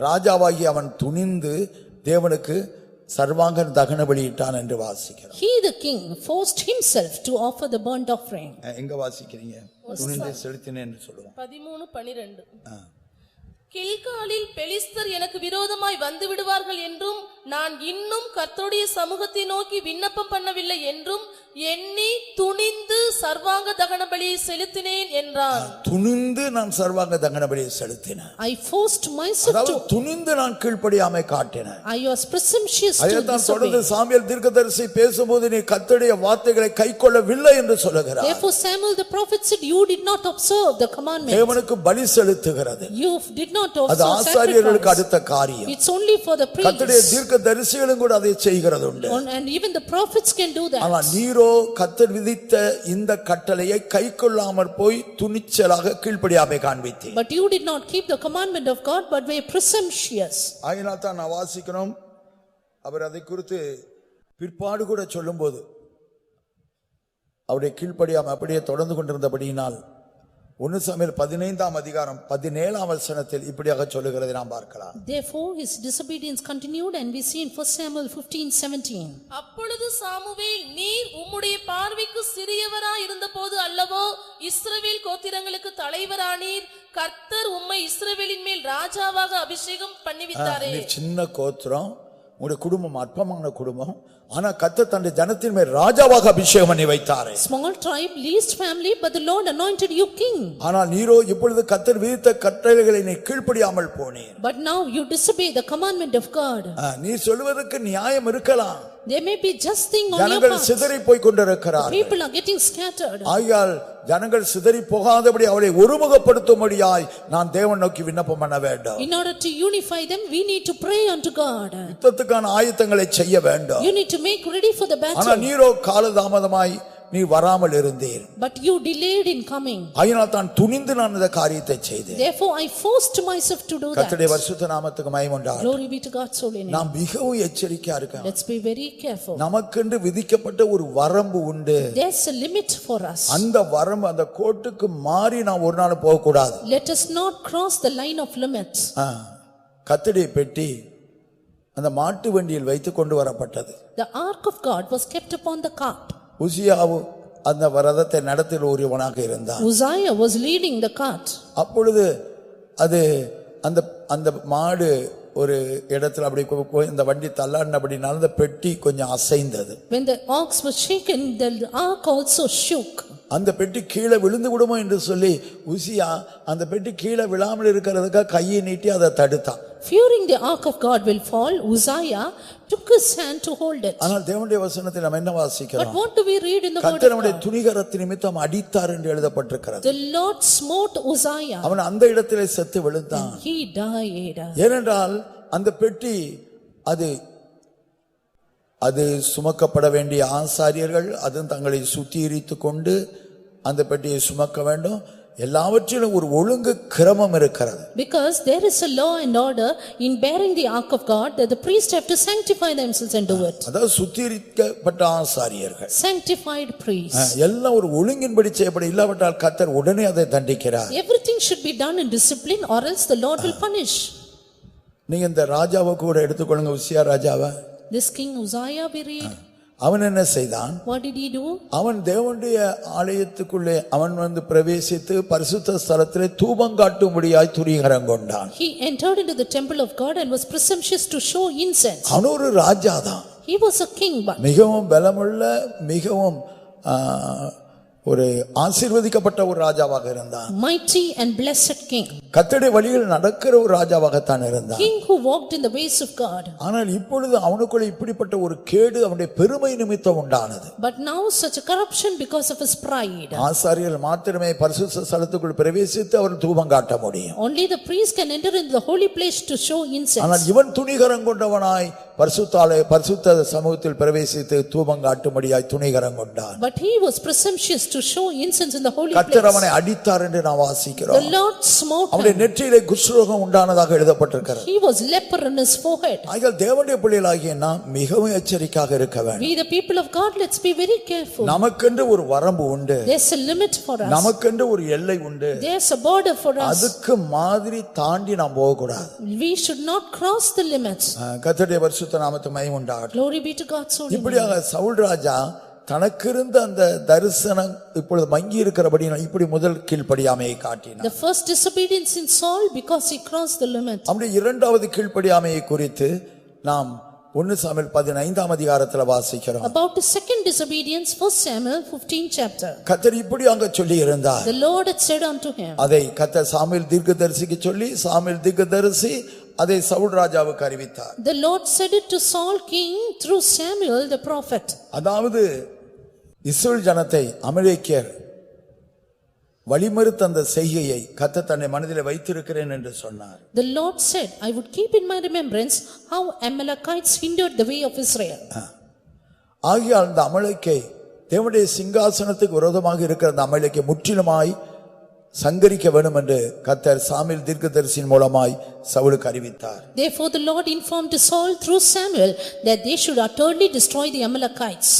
ராஜாவாகி அவன் துணிந்து தேவனுக்கு சர்வாங்க தகன பலியிட்டான் என்று வாசிக்கிறோம். He the king forced himself to offer the burnt offering. எங்க வாசிக்கிறீங்க? துணிந்து செலுத்தினேன் என்று சொல்லுவோம். 13:12. கில்காலில் பெலிஸ்தர் எனக்கு விரோதமாய் வந்து விடுவார்கள் என்றும் நான் இன்னும் கர்த்தருடைய சமூகத்தை நோக்கி விண்ணப்பம் பண்ணவில்லை என்றும் எண்ணி துணிந்து சர்வாங்க தகன பலியை செலுத்தினேன் என்றான். துணிந்து நான் சர்வாங்க தகன பலியை செலுத்தினேன். I forced myself to. துணிந்து நான் கீழ்ப்படியாமை காட்டினேன். I was presumptuous to அதைத்தான் தொடர்ந்து சாமுவேல் தீர்க்கதரிசி பேசும்போது நீ கர்த்தருடைய வார்த்தைகளை கைக்கொள்ளவில்லை என்று சொல்லுகிறார். Therefore Samuel the prophet said, you did not observe the commandment. தேவனுக்கு பலி செலுத்துகிறது. You did not observe அது ஆசாரியர்களுக்கு அடுத்த காரியம். It's only for the priests. கர்த்தருடைய தீர்க்கதரிசிகளும் கூட அதை செய்கிறது உண்டு. And even the prophets can do that. ஆனால் நீரோ கர்த்தர் விதித்த இந்த கட்டளையை கைக்கொள்ளாமற் போய் துணிச்சலாக கீழ்ப்படியாமை காண்பித்தீர். But you did not keep the commandment of God, but were presumptuous. ஆயினால் தான் நான் வாசிக்கிறோம். அவர் அதை குறித்து பிற்பாடு கூட சொல்லும்போது அவருடைய கீழ்ப்படியாமை அப்படியே தொடர்ந்து கொண்டிருந்தபடியினால் 1 சாமுவேல் 15ஆம் அதிகாரம் 17ஆம் வசனத்தில் இப்படியாக சொல்லுகிறதை நாம் பார்க்கலாம். Therefore his disobedience continued, and we see in 1 Samuel 15:17. அப்பொழுது சாமுவேல், நீர் உம்முடைய பார்வைக்கு சிறியவராய் இருந்தபோது அல்லவோ இஸ்ரவேல் கோத்திரங்களுக்கு தலைவரானீர். கர்த்தர் உம்மை இஸ்ரவேலின் மேல் ராஜாவாக அபிஷேகம் பண்ணிவிட்டாரே. சின்ன கோத்திரம், உங்களுடைய குடும்பம் அற்பமான குடும்பம், ஆனா கர்த்தர் தன்னுடைய ஜனத்தின் மேல் ராஜாவாக அபிஷேகம் பண்ணி வைத்தாரே. Small tribe, least family, but the Lord anointed you king. ஆனால் நீரோ இப்பொழுது கர்த்தர் விதித்த கட்டளைகளை நீ கீழ்ப்படியாமல் போனீர். But now you disobey the commandment of God. நீ சொல்வதற்கு நியாயம் இருக்கலாம். There may be just thing on your ஜனங்கள் part. சிதறி போய் கொண்டிருக்கிறார்கள். People are getting scattered. ஆகையால் ஜனங்கள் சிதறி போகாதபடி அவளை ஒருமுகப்படுத்தும்படியாய் நான் தேவன் நோக்கி விண்ணப்பம் பண்ண வேண்டும். In order to unify them, we need to pray unto God. யுத்தத்துக்கான ஆயத்தங்களை செய்ய வேண்டும். You need to make ready for the battle. ஆனால் நீரோ காலதாமதமாய் நீ வராமல் இருந்தீர். But you delayed in coming. ஆயினால் தான் துணிந்து நான் இந்த காரியத்தை செய்தேன். Therefore I forced myself to do that. கர்த்தருடைய பரிசுத்த நாமத்துக்கு மகிமை உண்டாகட்டும். Glory be to God's holy name. நாம் மிகவும் எச்சரிக்கையா இருக்கணும். Let's be very careful. நமக்கென்று விதிக்கப்பட்ட ஒரு வரம்பு உண்டு. There's a limit for us. அந்த வரம்பு, அந்த கோட்டுக்கு மாறி நாம் ஒரு நாள் போக கூடாது. Let us not cross the line of limits. கர்த்தருடைய பெட்டி அந்த மாட்டு வண்டியில் வைத்து கொண்டு வரப்பட்டது. The ark of God was kept upon the cart. உசியாவு அந்த ரதத்தை நடத்தில் ஒருவனாக இருந்தான். Uzziah was leading the cart. அப்பொழுது அது அந்த அந்த மாடு ஒரு இடத்துல அப்படி இந்த வண்டி தள்ளாடினபடினால அந்த பெட்டி கொஞ்சம் அசைந்தது. When the ox was shaken, the ark also shook. அந்த பெட்டி கீழே விழுந்து விடுமோ என்று சொல்லி உசியா அந்த பெட்டி கீழே விழாமல் இருக்கிறதுக்காக கையை நீட்டி அதை தடுத்தான். fearing the ark of God will fall, Uzziah took his hand to hold it. ஆனால் தேவனுடைய வசனத்தில் நாம் என்ன But வாசிக்கிறோம்? what do we read in the word கர்த்தர் of அவனுடைய God? துணிகரத்தின் நிமித்தம் அடித்தார் என்று எழுதப்பட்டிருக்கிறது. The Lord smote Uzziah. அவன் அந்த இடத்திலே செத்து விழுந்தான். He died. ஏனென்றால் அந்த பெட்டி அது சுமக்கப்பட வேண்டிய ஆசாரியர்கள் அதுவும் தங்களை சுத்திகரித்து கொண்டு அந்த பெட்டியை சுமக்க வேண்டும். எல்லாவற்றிலும் ஒரு ஒழுங்கு கிரமம் இருக்கிறது. Because there is a law and order in bearing the ark of God that the priests have to sanctify themselves and do it. அதாவது சுத்திகரிக்கப்பட்ட ஆசாரியர்கள், Sanctified priests. எல்லாம் ஒரு ஒழுங்கின்படி செய்யப்பட, இல்லாவிட்டால் கர்த்தர் உடனே அதை தண்டிக்கிறார். Everything should be done in discipline or else the Lord will punish. நீங்க இந்த ராஜாவை கூட எடுத்துக்கொள்ளுங்க, உசியா ராஜாவை. This king Uzziah we read. அவன் என்ன செய்தான்? What did he do? அவன் தேவனுடைய ஆலயத்துக்குள்ளே அவன் பிரவேசித்து பரிசுத்த ஸ்தலத்திலே தூபம் காட்டும்படியாய் துணிகரம் கொண்டான். He entered into the temple of God and was presumptuous to show incense. அவன் ஒரு ராஜாதான். He was a king, but மிகவும் பலமுள்ள, மிகவும் ஒரு ஆசீர்வதிக்கப்பட்ட ஒரு ராஜாவாக இருந்தான். mighty and blessed king. கர்த்தருடைய வழியில் நடக்கிற ஒரு ராஜாவாகத்தான் இருந்தான். King who walked in the ways of God. ஆனால் இப்பொழுது அவனுக்குள்ள இப்படிப்பட்ட ஒரு கேடு அவனுடைய பெருமை நிமித்தம் உண்டானது. But now such a corruption because of his pride. ஆசாரியர்கள் மாத்திரமே பரிசுத்த ஸ்தலத்துக்குள் பிரவேசித்து அவர் தூபம் காட்ட முடியும். Only the priest can enter into the holy place to show incense. ஆனால் இவன் துணிகரம் கொண்டவனாய் பரிசுத்த சமூகத்தில் பிரவேசித்து தூபம் காட்டும்படியாய் துணிகரம் கொண்டான். But he was presumptuous to show incense in the holy place. கர்த்தர் அவனை அடித்தார் என்று நாம் வாசிக்கிறோம். The Lord smote him. அவனுடைய நெற்றியிலே குஷ்டரோகம் உண்டானதாக எழுதப்பட்டிருக்கிறது. He was leper on his forehead. ஆகையால் தேவனுடைய பிள்ளைகளாகிய நாம் மிகவும் எச்சரிக்கையாக இருக்க வேண்டும். We the people of God, let's be very careful. நமக்கென்று ஒரு வரம்பு உண்டு. There's a limit for us. நமக்கென்று ஒரு எல்லை உண்டு. There's a border for us. அதுக்கு மாதிரி தாண்டி நாம் போக கூடாது. We should not cross the limits. கர்த்தருடைய பரிசுத்த நாமத்துக்கு மகிமை உண்டாகட்டும். Glory be to God's holy name. இப்படியாக சவுல் ராஜா தனக்கு இருந்த அந்த தரிசனம் இப்பொழுது மங்கி இருக்கிறபடி இப்படி முதல் கீழ்ப்படியாமையை காட்டினார். The first disobedience in Saul because he crossed the limit. அப்படி இரண்டாவது கீழ்ப்படியாமையை குறித்து நாம் 1 சாமுவேல் 15ஆம் அதிகாரத்தில் வாசிக்கிறோம். About the second disobedience, 1 Samuel 15 chapter. கர்த்தர் இப்படி அங்க சொல்லி இருந்தார். The Lord had said unto him. அதை கர்த்தர் சாமுவேல் தீர்க்கதரிசிக்கு சொல்லி சாமுவேல் தீர்க்கதரிசி அதை சவுல் ராஜாவுக்கு அறிவித்தார். The Lord said it to Saul king through Samuel the prophet. அதாவது இஸ்ரவேல் ஜனத்தை அமலேக்கியர் வழிமறித்த அந்த செய்கையை கர்த்தர் தன்னை மனதிலே வைத்திருக்கிறேன் என்று சொன்னார். The Lord said, I would keep in my remembrance how Amalekites hindered the way of Israel. ஆகையால் அந்த அமலேக்கை தேவனுடைய சிங்காசனத்துக்கு விரோதமாக இருக்கிற அந்த அமலேக்கை முற்றிலுமாய் சங்கரிக்க வேண்டும் என்று கர்த்தர் சாமுவேல் தீர்க்கதரிசியின் மூலமாய் சவுலுக்கு அறிவித்தார். Therefore the Lord informed to Saul through Samuel that they should utterly destroy the Amalekites.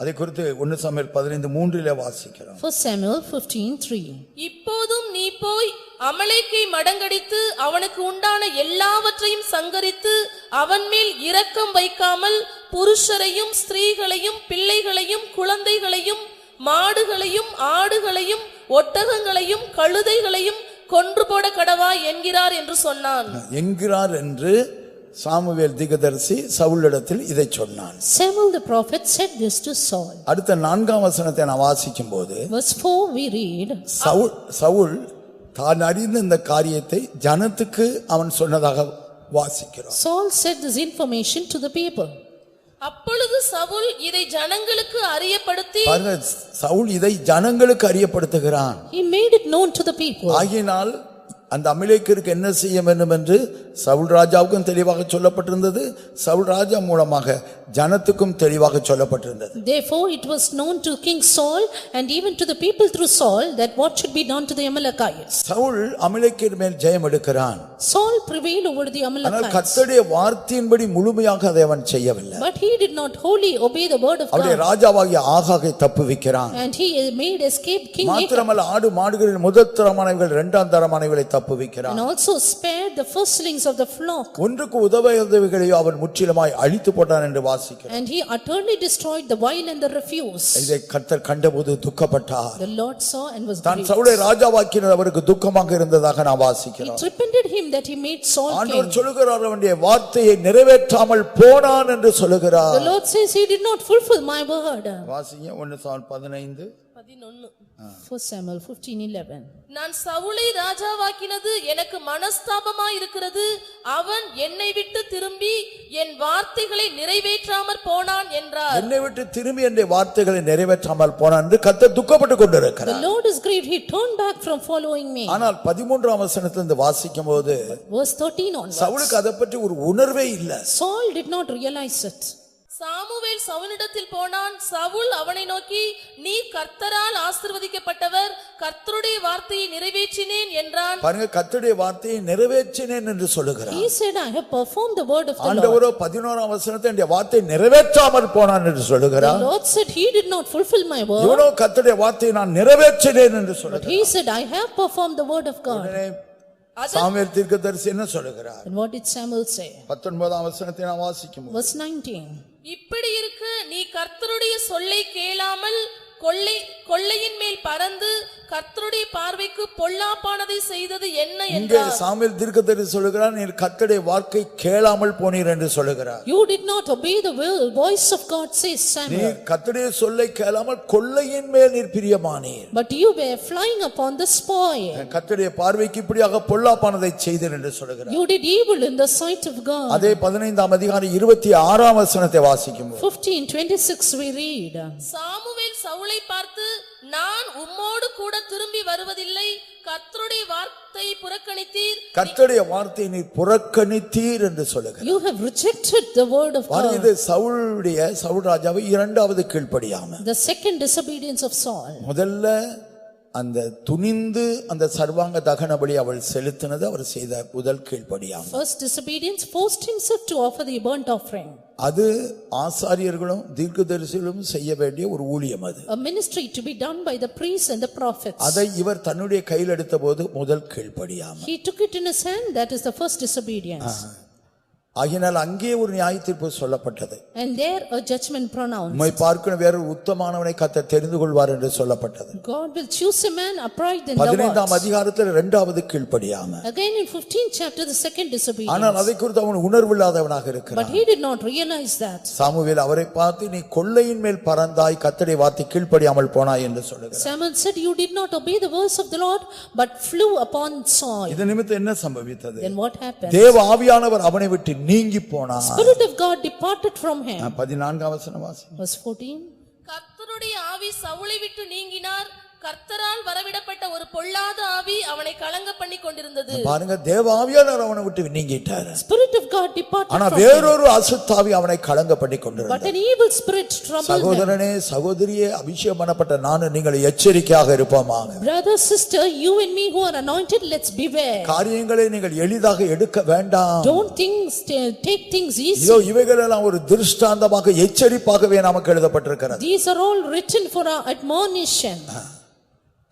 அதை குறித்து 1 சாமுவேல் 15:3 வாசிக்கிறோம். 1 Samuel 15:3. இப்போதும் நீ போய் அமலேக்கை மடங்கடித்து அவனுக்கு உண்டான எல்லாவற்றையும் சங்கரித்து அவன் மேல் இரக்கம் வைக்காமல் புருஷரையும் ஸ்திரீகளையும் பிள்ளைகளையும் குழந்தைகளையும் மாடுகளையும் ஆடுகளையும் ஒட்டகங்களையும் கழுதைகளையும் கொன்று போட கடவாய் என்கிறார் என்று சொன்னான். என்கிறார் என்று சாமுவேல் தீர்க்கதரிசி சவுலிடத்தில் இதை சொன்னான். Samuel the prophet said this to Saul. அடுத்த 4ஆம் வசனத்தை நான் வாசிக்கும் போது Verse 4 we read. சவுல் தான் அறிந்த இந்த காரியத்தை ஜனத்துக்கு அவன் சொன்னதாக வாசிக்கிறோம். Saul said this information to the people. அப்பொழுது சவுல் இதை ஜனங்களுக்கு அறியப்படுத்தி பாருங்க, சவுல் இதை ஜனங்களுக்கு அறியப்படுத்துகிறான். He made it known to the people. ஆகையினால் அந்த அமலேக்கியருக்கு என்ன செய்ய வேண்டும் என்று சவுல் ராஜாவுக்கும் தெளிவாக சொல்லப்பட்டிருந்தது. சவுல் ராஜா மூலமாக ஜனத்துக்கும் தெளிவாக சொல்லப்பட்டிருந்தது. Therefore it was known to King Saul and even to the people through Saul that what should be done to the Amalekites. Saul அமலேக்கியர் மேல் ஜெயம் எடுக்கிறான். Saul prevailed over the ஆனால் Amalekites. கர்த்தருடைய வார்த்தையின்படி முழுமையாக அதை அவன் செய்யவில்லை. But he did not wholly obey the word of அவருடைய God. ராஜாவாகிய ஆகாகை தப்புவிக்கிறான். And he made escape King Ahab. மாத்திரமல்ல ஆடு மாடுகளின் முதல் தரமானவைகள் இரண்டாம் தரமானவைகளை தப்புவிக்கிறான். And also spared the firstlings of the flock. ஒன்றுக்கு உதவாதவைகளையோ அவன் முற்றிலுமாய் அழித்து போட்டான் என்று வாசிக்கிறோம். And he utterly destroyed the vile and the refuse. இதை கர்த்தர் கண்டபோது துக்கப்பட்டார். The Lord saw and was தான் grieved. சவுலை ராஜாவாக்கினது அவருக்கு துக்கமாக இருந்ததாக நான் It வாசிக்கிறோம். repented him that he made Saul ஆண்டவர் king. சொல்லுகிறார், அவனுடைய வார்த்தையை நிறைவேற்றாமல் போனான் என்று சொல்லுகிறார். The Lord says he did not fulfill my word. வாசிங்க 1 சாமுவேல் 15. 1 Samuel 15:11. நான் சவுலை ராஜாவாக்கினது எனக்கு மனஸ்தாபமாய் இருக்கிறது. அவன் என்னை விட்டு திரும்பி என் வார்த்தைகளை நிறைவேற்றாமற் போனான் என்றார். என்னை விட்டு திரும்பி என் வார்த்தைகளை நிறைவேற்றாமல் போனான் என்று கர்த்தர் துக்கப்பட்டு கொண்டிருக்கிறார். The Lord is grieved, he turned back from following me. ஆனால் 13ஆம் வசனத்திலிருந்து வாசிக்கும்போது Verse 13 onwards, சவுலுக்கு அதை பற்றி ஒரு உணர்வே இல்லை. Saul did not realize it. Samuel சவுலிடத்தில் போனான். சவுல் அவனை நோக்கி, நீ கர்த்தரால் ஆசீர்வதிக்கப்பட்டவர், கர்த்தருடைய வார்த்தையை நிறைவேற்றினேன் என்றான். பாருங்க, கர்த்தருடைய வார்த்தையை நிறைவேற்றினேன் என்று சொல்லுகிறார். He said, I have performed the word of the Lord. ஆண்டவரோ 11ஆம் வசனத்தை என் வார்த்தையை நிறைவேற்றாமல் போனான் என்று சொல்லுகிறார். The Lord said, he did not fulfill my word. இவனோ கர்த்தருடைய வார்த்தையை நான் நிறைவேற்றினேன் என்று சொல்லுகிறார். He said, I have performed the word of God. Samuel தீர்க்கதரிசி என்ன சொல்லுகிறார்? And what did Samuel say? 19ஆம் வசனத்தை நாம் வாசிக்கும்போது Verse 19. இப்படி இருக்கு, நீ கர்த்தருடைய சொல்லை கேளாமல் கொள்ளையின் மேல் பறந்து கர்த்தருடைய பார்வைக்கு பொல்லாப்பானதை செய்தது என்ன இங்கே என்றார். சாமுவேல் தீர்க்கதரிசி சொல்லுகிறார், நீ கர்த்தருடைய வார்த்தை கேளாமல் போனீர் என்று சொல்லுகிறார். You did not obey the voice of God, says நீ Samuel. கர்த்தருடைய சொல்லை கேளாமல் கொள்ளையின் மேல் நீர் பிரியமானீர். But you were flying upon the spoil. கர்த்தருடைய பார்வைக்கு இப்படியாக பொல்லாப்பானதை செய்தீர் என்று சொல்லுகிறார். You did evil in the sight of God. அதே 15ஆம் அதிகாரம் 26ஆம் வசனத்தை வாசிக்கும்போது 15:26 we read. சாமுவேல் சவுலை பார்த்து, நான் உம்மோடு கூட திரும்பி வருவதில்லை, கர்த்தருடைய வார்த்தையை புறக்கணித்தீர். கர்த்தருடைய வார்த்தையை நீ புறக்கணித்தீர் என்று சொல்லுகிறார். You have rejected the word of God. இது சவுல் ராஜாவை இரண்டாவது கீழ்ப்படியாம, The second disobedience of Saul. முதல்ல அந்த துணிந்து அந்த சர்வாங்க தகன பலி அவள் செலுத்தினது அவர் செய்த முதல் கீழ்ப்படியாம. First disobedience, forced himself to offer the burnt offering. அது ஆசாரியர்களும் தீர்க்கதரிசிகளும் செய்ய வேண்டிய ஒரு ஊழியம். அது A ministry to be done by the priests and the prophets. அதை இவர் தன்னுடைய கையில் எடுத்தபோது முதல் கீழ்ப்படியாம. He took it in his hand, that is the first disobedience. ஆகினால் அங்கே ஒரு நியாயத்தீர்ப்பு சொல்லப்பட்டது. And there a judgment pronounced. உம்மை பார்க்கணும் வேற உத்தமமானவனை கர்த்தர் தெரிந்து கொள்வார் என்று சொல்லப்பட்டது. God will choose a man upright in the world. 15ஆம் அதிகாரத்தில் இரண்டாவது கீழ்ப்படியாம. Again in 15th chapter the second disobedience. ஆனால் அதை குறித்து அவன் உணர்வில்லாதவனாக இருக்கிறான். But he did not realize that. Samuel அவரை பார்த்து, நீ கொள்ளையின் மேல் பறந்தாய், கர்த்தருடைய வார்த்தை கீழ்ப்படியாமல் போனாய் என்று சொல்லுகிறார். Samuel said, you did not obey the voice of the Lord but flew upon Saul. இது நிமித்தம் என்ன சம்பவித்தது? Then what happened? தேவ ஆவியானவர் அவனை விட்டு நீங்கி போனார். Spirit of God departed from him. 14ஆம் வசனம் வாசி. Verse 14. கர்த்தருடைய ஆவி சவுலை விட்டு நீங்கினார். கர்த்தரால் வரவிடப்பட்ட ஒரு பொல்லாத ஆவி அவனை கலங்க பண்ணி கொண்டிருந்தது. பாருங்க, தேவ ஆவியானவர் அவனை விட்டு நீங்கிட்டார். Spirit of God departed ஆனா from him. வேறொரு அசுத்தாவி அவனை கலங்க பண்ணி கொண்டிருந்தது. But an evil spirit troubled him. சகோதரனே சகோதரியே, அபிஷேகம் பண்ணப்பட்ட நானும் நீங்கள் எச்சரிக்கையாக இருப்போமாக. Brother, sister, you and me who are anointed, let's beware. காரியங்களை நீங்கள் எளிதாக எடுக்க வேண்டாம். Don't take things easy. இதோ இவைகளெல்லாம் ஒரு திருஷ்டாந்தமாக எச்சரிப்பாகவே நமக்கு எழுதப்பட்டிருக்கிறது. These are all written for our admonition.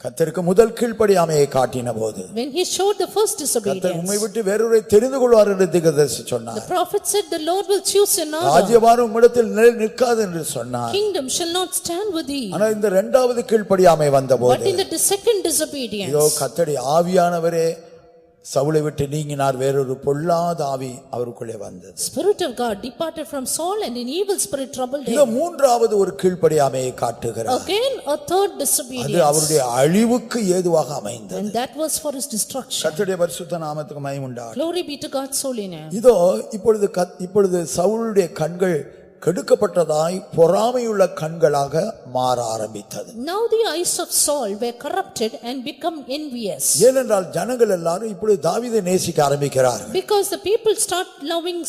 கர்த்தருக்கு முதல் கீழ்ப்படியாமையை காட்டின போது, When he showed the first கர்த்தர் உம்மை disobedience, விட்டு வேறொரு தெரிந்து கொள்வார் என்று தீர்க்கதரிசி சொன்னார். the prophet said, the Lord will choose another. ராஜ்யபாரம் உம்மிடத்தில் நிற்காது என்று சொன்னார். Kingdom shall not stand with thee. ஆனா இந்த இரண்டாவது கீழ்ப்படியாமை But வந்தபோது, in the second இதோ disobedience, கர்த்தருடைய ஆவியானவரே சவுலை விட்டு நீங்கினார், வேறொரு பொல்லாத ஆவி அவருக்குள்ளே வந்தது. Spirit of God departed from Saul and an evil spirit troubled இதோ him. மூன்றாவது ஒரு கீழ்ப்படியாமையை காட்டுகிறார். Again a third அது disobedience, அவருடைய அழிவுக்கு ஏதுவாக அமைந்தது. and that was for his destruction. கர்த்தருடைய பரிசுத்த நாமத்துக்கு மகிமை உண்டாகட்டும். Glory be to God's holy name. இதோ இப்பொழுது சவுலுடைய கண்கள் கெடுக்கப்பட்டதாய் பொறாமையுள்ள கண்களாக மாற ஆரம்பித்தது. Now the eyes of Saul were corrupted and become envious. ஏனென்றால் ஜனங்கள் எல்லாரும் இப்பொழுது தாவீதை நேசிக்க ஆரம்பிக்கிறார்கள். Because the people start loving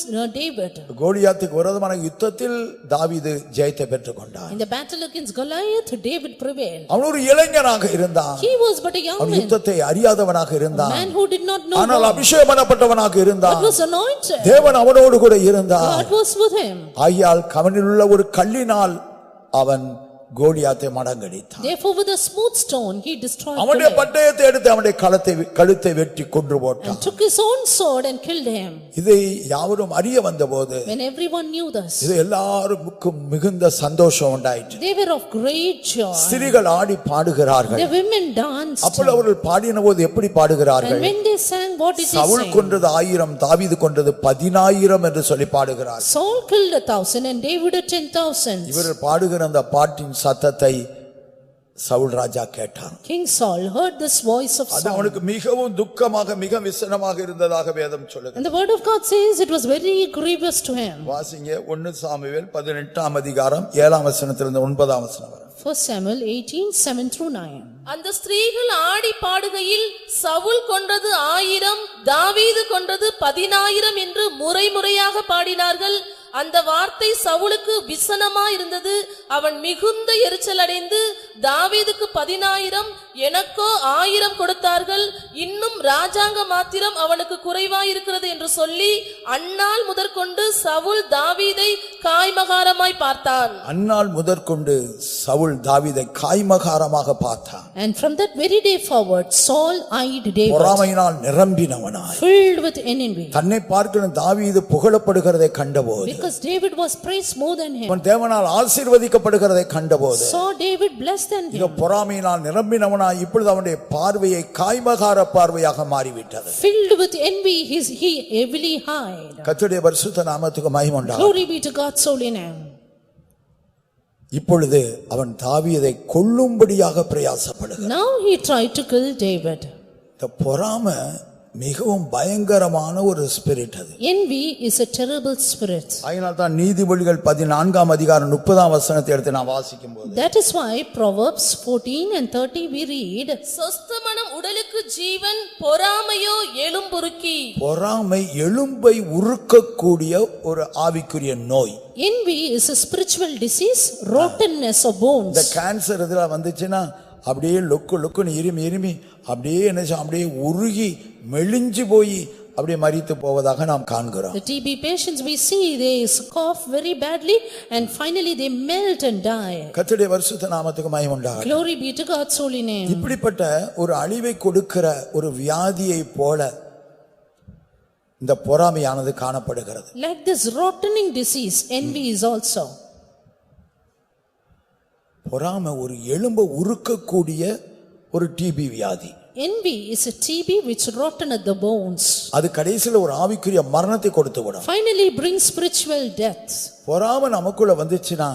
David. கோலியாத்துக்கு விரோதமான யுத்தத்தில் தாவீது ஜெயத்தை பெற்றுக்கொண்டார். In the battle against Goliath, David prevailed. அவன் ஒரு இளைஞனாக இருந்தான். He was but a young அவன் man, யுத்தத்தை அறியாதவனாக a இருந்தான். man who did not know ஆனால் God, அபிஷேகம் பண்ணப்பட்டவனாக இருந்தான். but was anointed. தேவன் அவனோடு கூட இருந்தார். God was with him. ஆகையால் அவனில் உள்ள ஒரு கல்லினால் அவன் கோலியாத்தை மடங்கடித்தான். Therefore with a smooth stone he destroyed அவனுடைய Goliath, பட்டயத்தை எடுத்து அவனுடைய கழுத்தை வெட்டி கொன்று போட்டான். and took his own sword and killed him. இதை யாவரும் அறிய வந்தபோது, When everyone knew this, இது எல்லாருக்கும் மிகுந்த சந்தோஷம் உண்டாயிற்று. they were of great joy. ஸ்திரீகள் ஆடி பாடுகிறார்கள். The women danced. அப்பொழுது அவர்கள் பாடின போது எப்படி And பாடுகிறார்கள்? when they sang, what did they Saul sing? கொன்றது 1000, தாவீது கொன்றது 10000 என்று சொல்லி பாடுகிறார்கள். Saul killed 1,000 and David 10,000. இவர்கள் பாடுகிற அந்த பாட்டின் சத்தத்தை சவுல் ராஜா கேட்டான். King Saul heard this voice of அது Saul. அவனுக்கு மிகவும் துக்கமாக மிக விசனமாக இருந்ததாக வேதம் சொல்லுகிறது. And the word of God says it was very grievous to him. வாசிங்க 1 சாமுவேல் 18ஆம் அதிகாரம் 7ஆம் வசனத்திலிருந்து 9ஆம் வசனம் வரை. 1 Samuel 18:7-9. அந்த ஸ்திரீகள் ஆடி பாடுகையில் சவுல் கொன்றது 1000, தாவீது கொன்றது 10000 என்று முறையாக பாடினார்கள். அந்த வார்த்தை சவுலுக்கு விசனமா இருந்தது. அவன் மிகுந்த எரிச்சல் அடைந்து, தாவீதுக்கு 10000, எனக்கோ 1000 கொடுத்தார்கள், இன்னும் ராஜாங்க மாத்திரம் அவனுக்கு குறைவாயிருக்கிறது என்று சொல்லி அந்நாள் முதற்கொண்டு சவுல் தாவீதை காய்மகாரமாய் பார்த்தான். அந்நாள் முதற்கொண்டு சவுல் தாவீதை காய்மகாரமாக பார்த்தான். And from that very day forward Saul eyed David, பொறாமையினால் நிரம்பினவனாய், filled with envy, தன்னை பார்க்கிற தாவீது புகழப்படுகிறதை கண்டபோது, because David was praised more than him. அவன் தேவனால் ஆசீர்வதிக்கப்படுகிறதை கண்டபோது, Saw David blessed than இதோ him. பொறாமையினால் நிரம்பினவனாய் இப்பொழுது அவனுடைய பார்வையை காய்மகார பார்வையாக மாறிவிட்டது. Filled with envy he heavily eyed. கர்த்தருடைய பரிசுத்த நாமத்துக்கு மகிமை உண்டாகட்டும். Glory be to God's holy name. இப்பொழுது அவன் தாவீதை கொல்லும்படியாக பிரயாசப்படுகிறான். Now he tried to kill David. இந்த பொறாமை மிகவும் பயங்கரமான ஒரு ஸ்பிரிட் அது. Envy is a terrible spirit. அதனால் தான் நீதிமொழிகள் 14ஆம் அதிகாரம் 30ஆம் வசனத்தை எடுத்து நான் வாசிக்கும்போது, That is why Proverbs 14 and 30 we read, சொஸ்தமனம் உடலுக்கு ஜீவன், பொறாமையோ எலும்புருக்கி. பொறாமை எலும்பை உருக்கக்கூடிய ஒரு ஆவிக்குரிய நோய். Envy is a spiritual disease, rottenness of bones. இந்த கேன்சர் இதெல்லாம் வந்துச்சுன்னா அப்படியே லொக்குன்னு இருமி அப்படியே என்ன அப்படியே உருகி மெலிஞ்சு போய் அப்படியே மரித்து போவதாக நாம் காண்கிறோம். The TB patients we see, they cough very badly and finally they melt and die. கர்த்தருடைய பரிசுத்த நாமத்துக்கு மகிமை உண்டாகட்டும். Glory be to God's holy name. இப்படிப்பட்ட ஒரு அழிவை கொடுக்கிற ஒரு வியாதியை போல இந்த பொறாமையானது காணப்படுகிறது. Like this rottening disease, envy is also. பொறாமை ஒரு எலும்பை உருக்கக்கூடிய ஒரு டிபி வியாதி. Envy is a TB which rotten at the bones. அது கடைசியில் ஒரு ஆவிக்குரிய மரணத்தை கொடுத்து விடும். Finally brings spiritual death. பொறாமை நமக்குள்ள வந்துச்சுன்னா,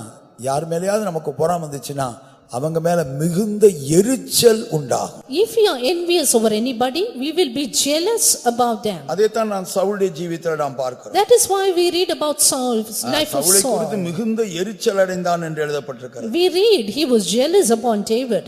யார் மேலேயாவது நமக்கு பொறாமை வந்துச்சுன்னா அவங்க மேல மிகுந்த எரிச்சல் உண்டாகும். If you are envious over anybody, we will be jealous about them. அதைத்தான் நான் சவுலுடைய ஜீவிதத்தில் நாம் பார்க்கிறோம். That is why we read about Saul's life of சவுலை குறித்து Saul. மிகுந்த எரிச்சல் அடைந்தான் என்று எழுதப்பட்டிருக்கிறது. We read he was jealous upon David.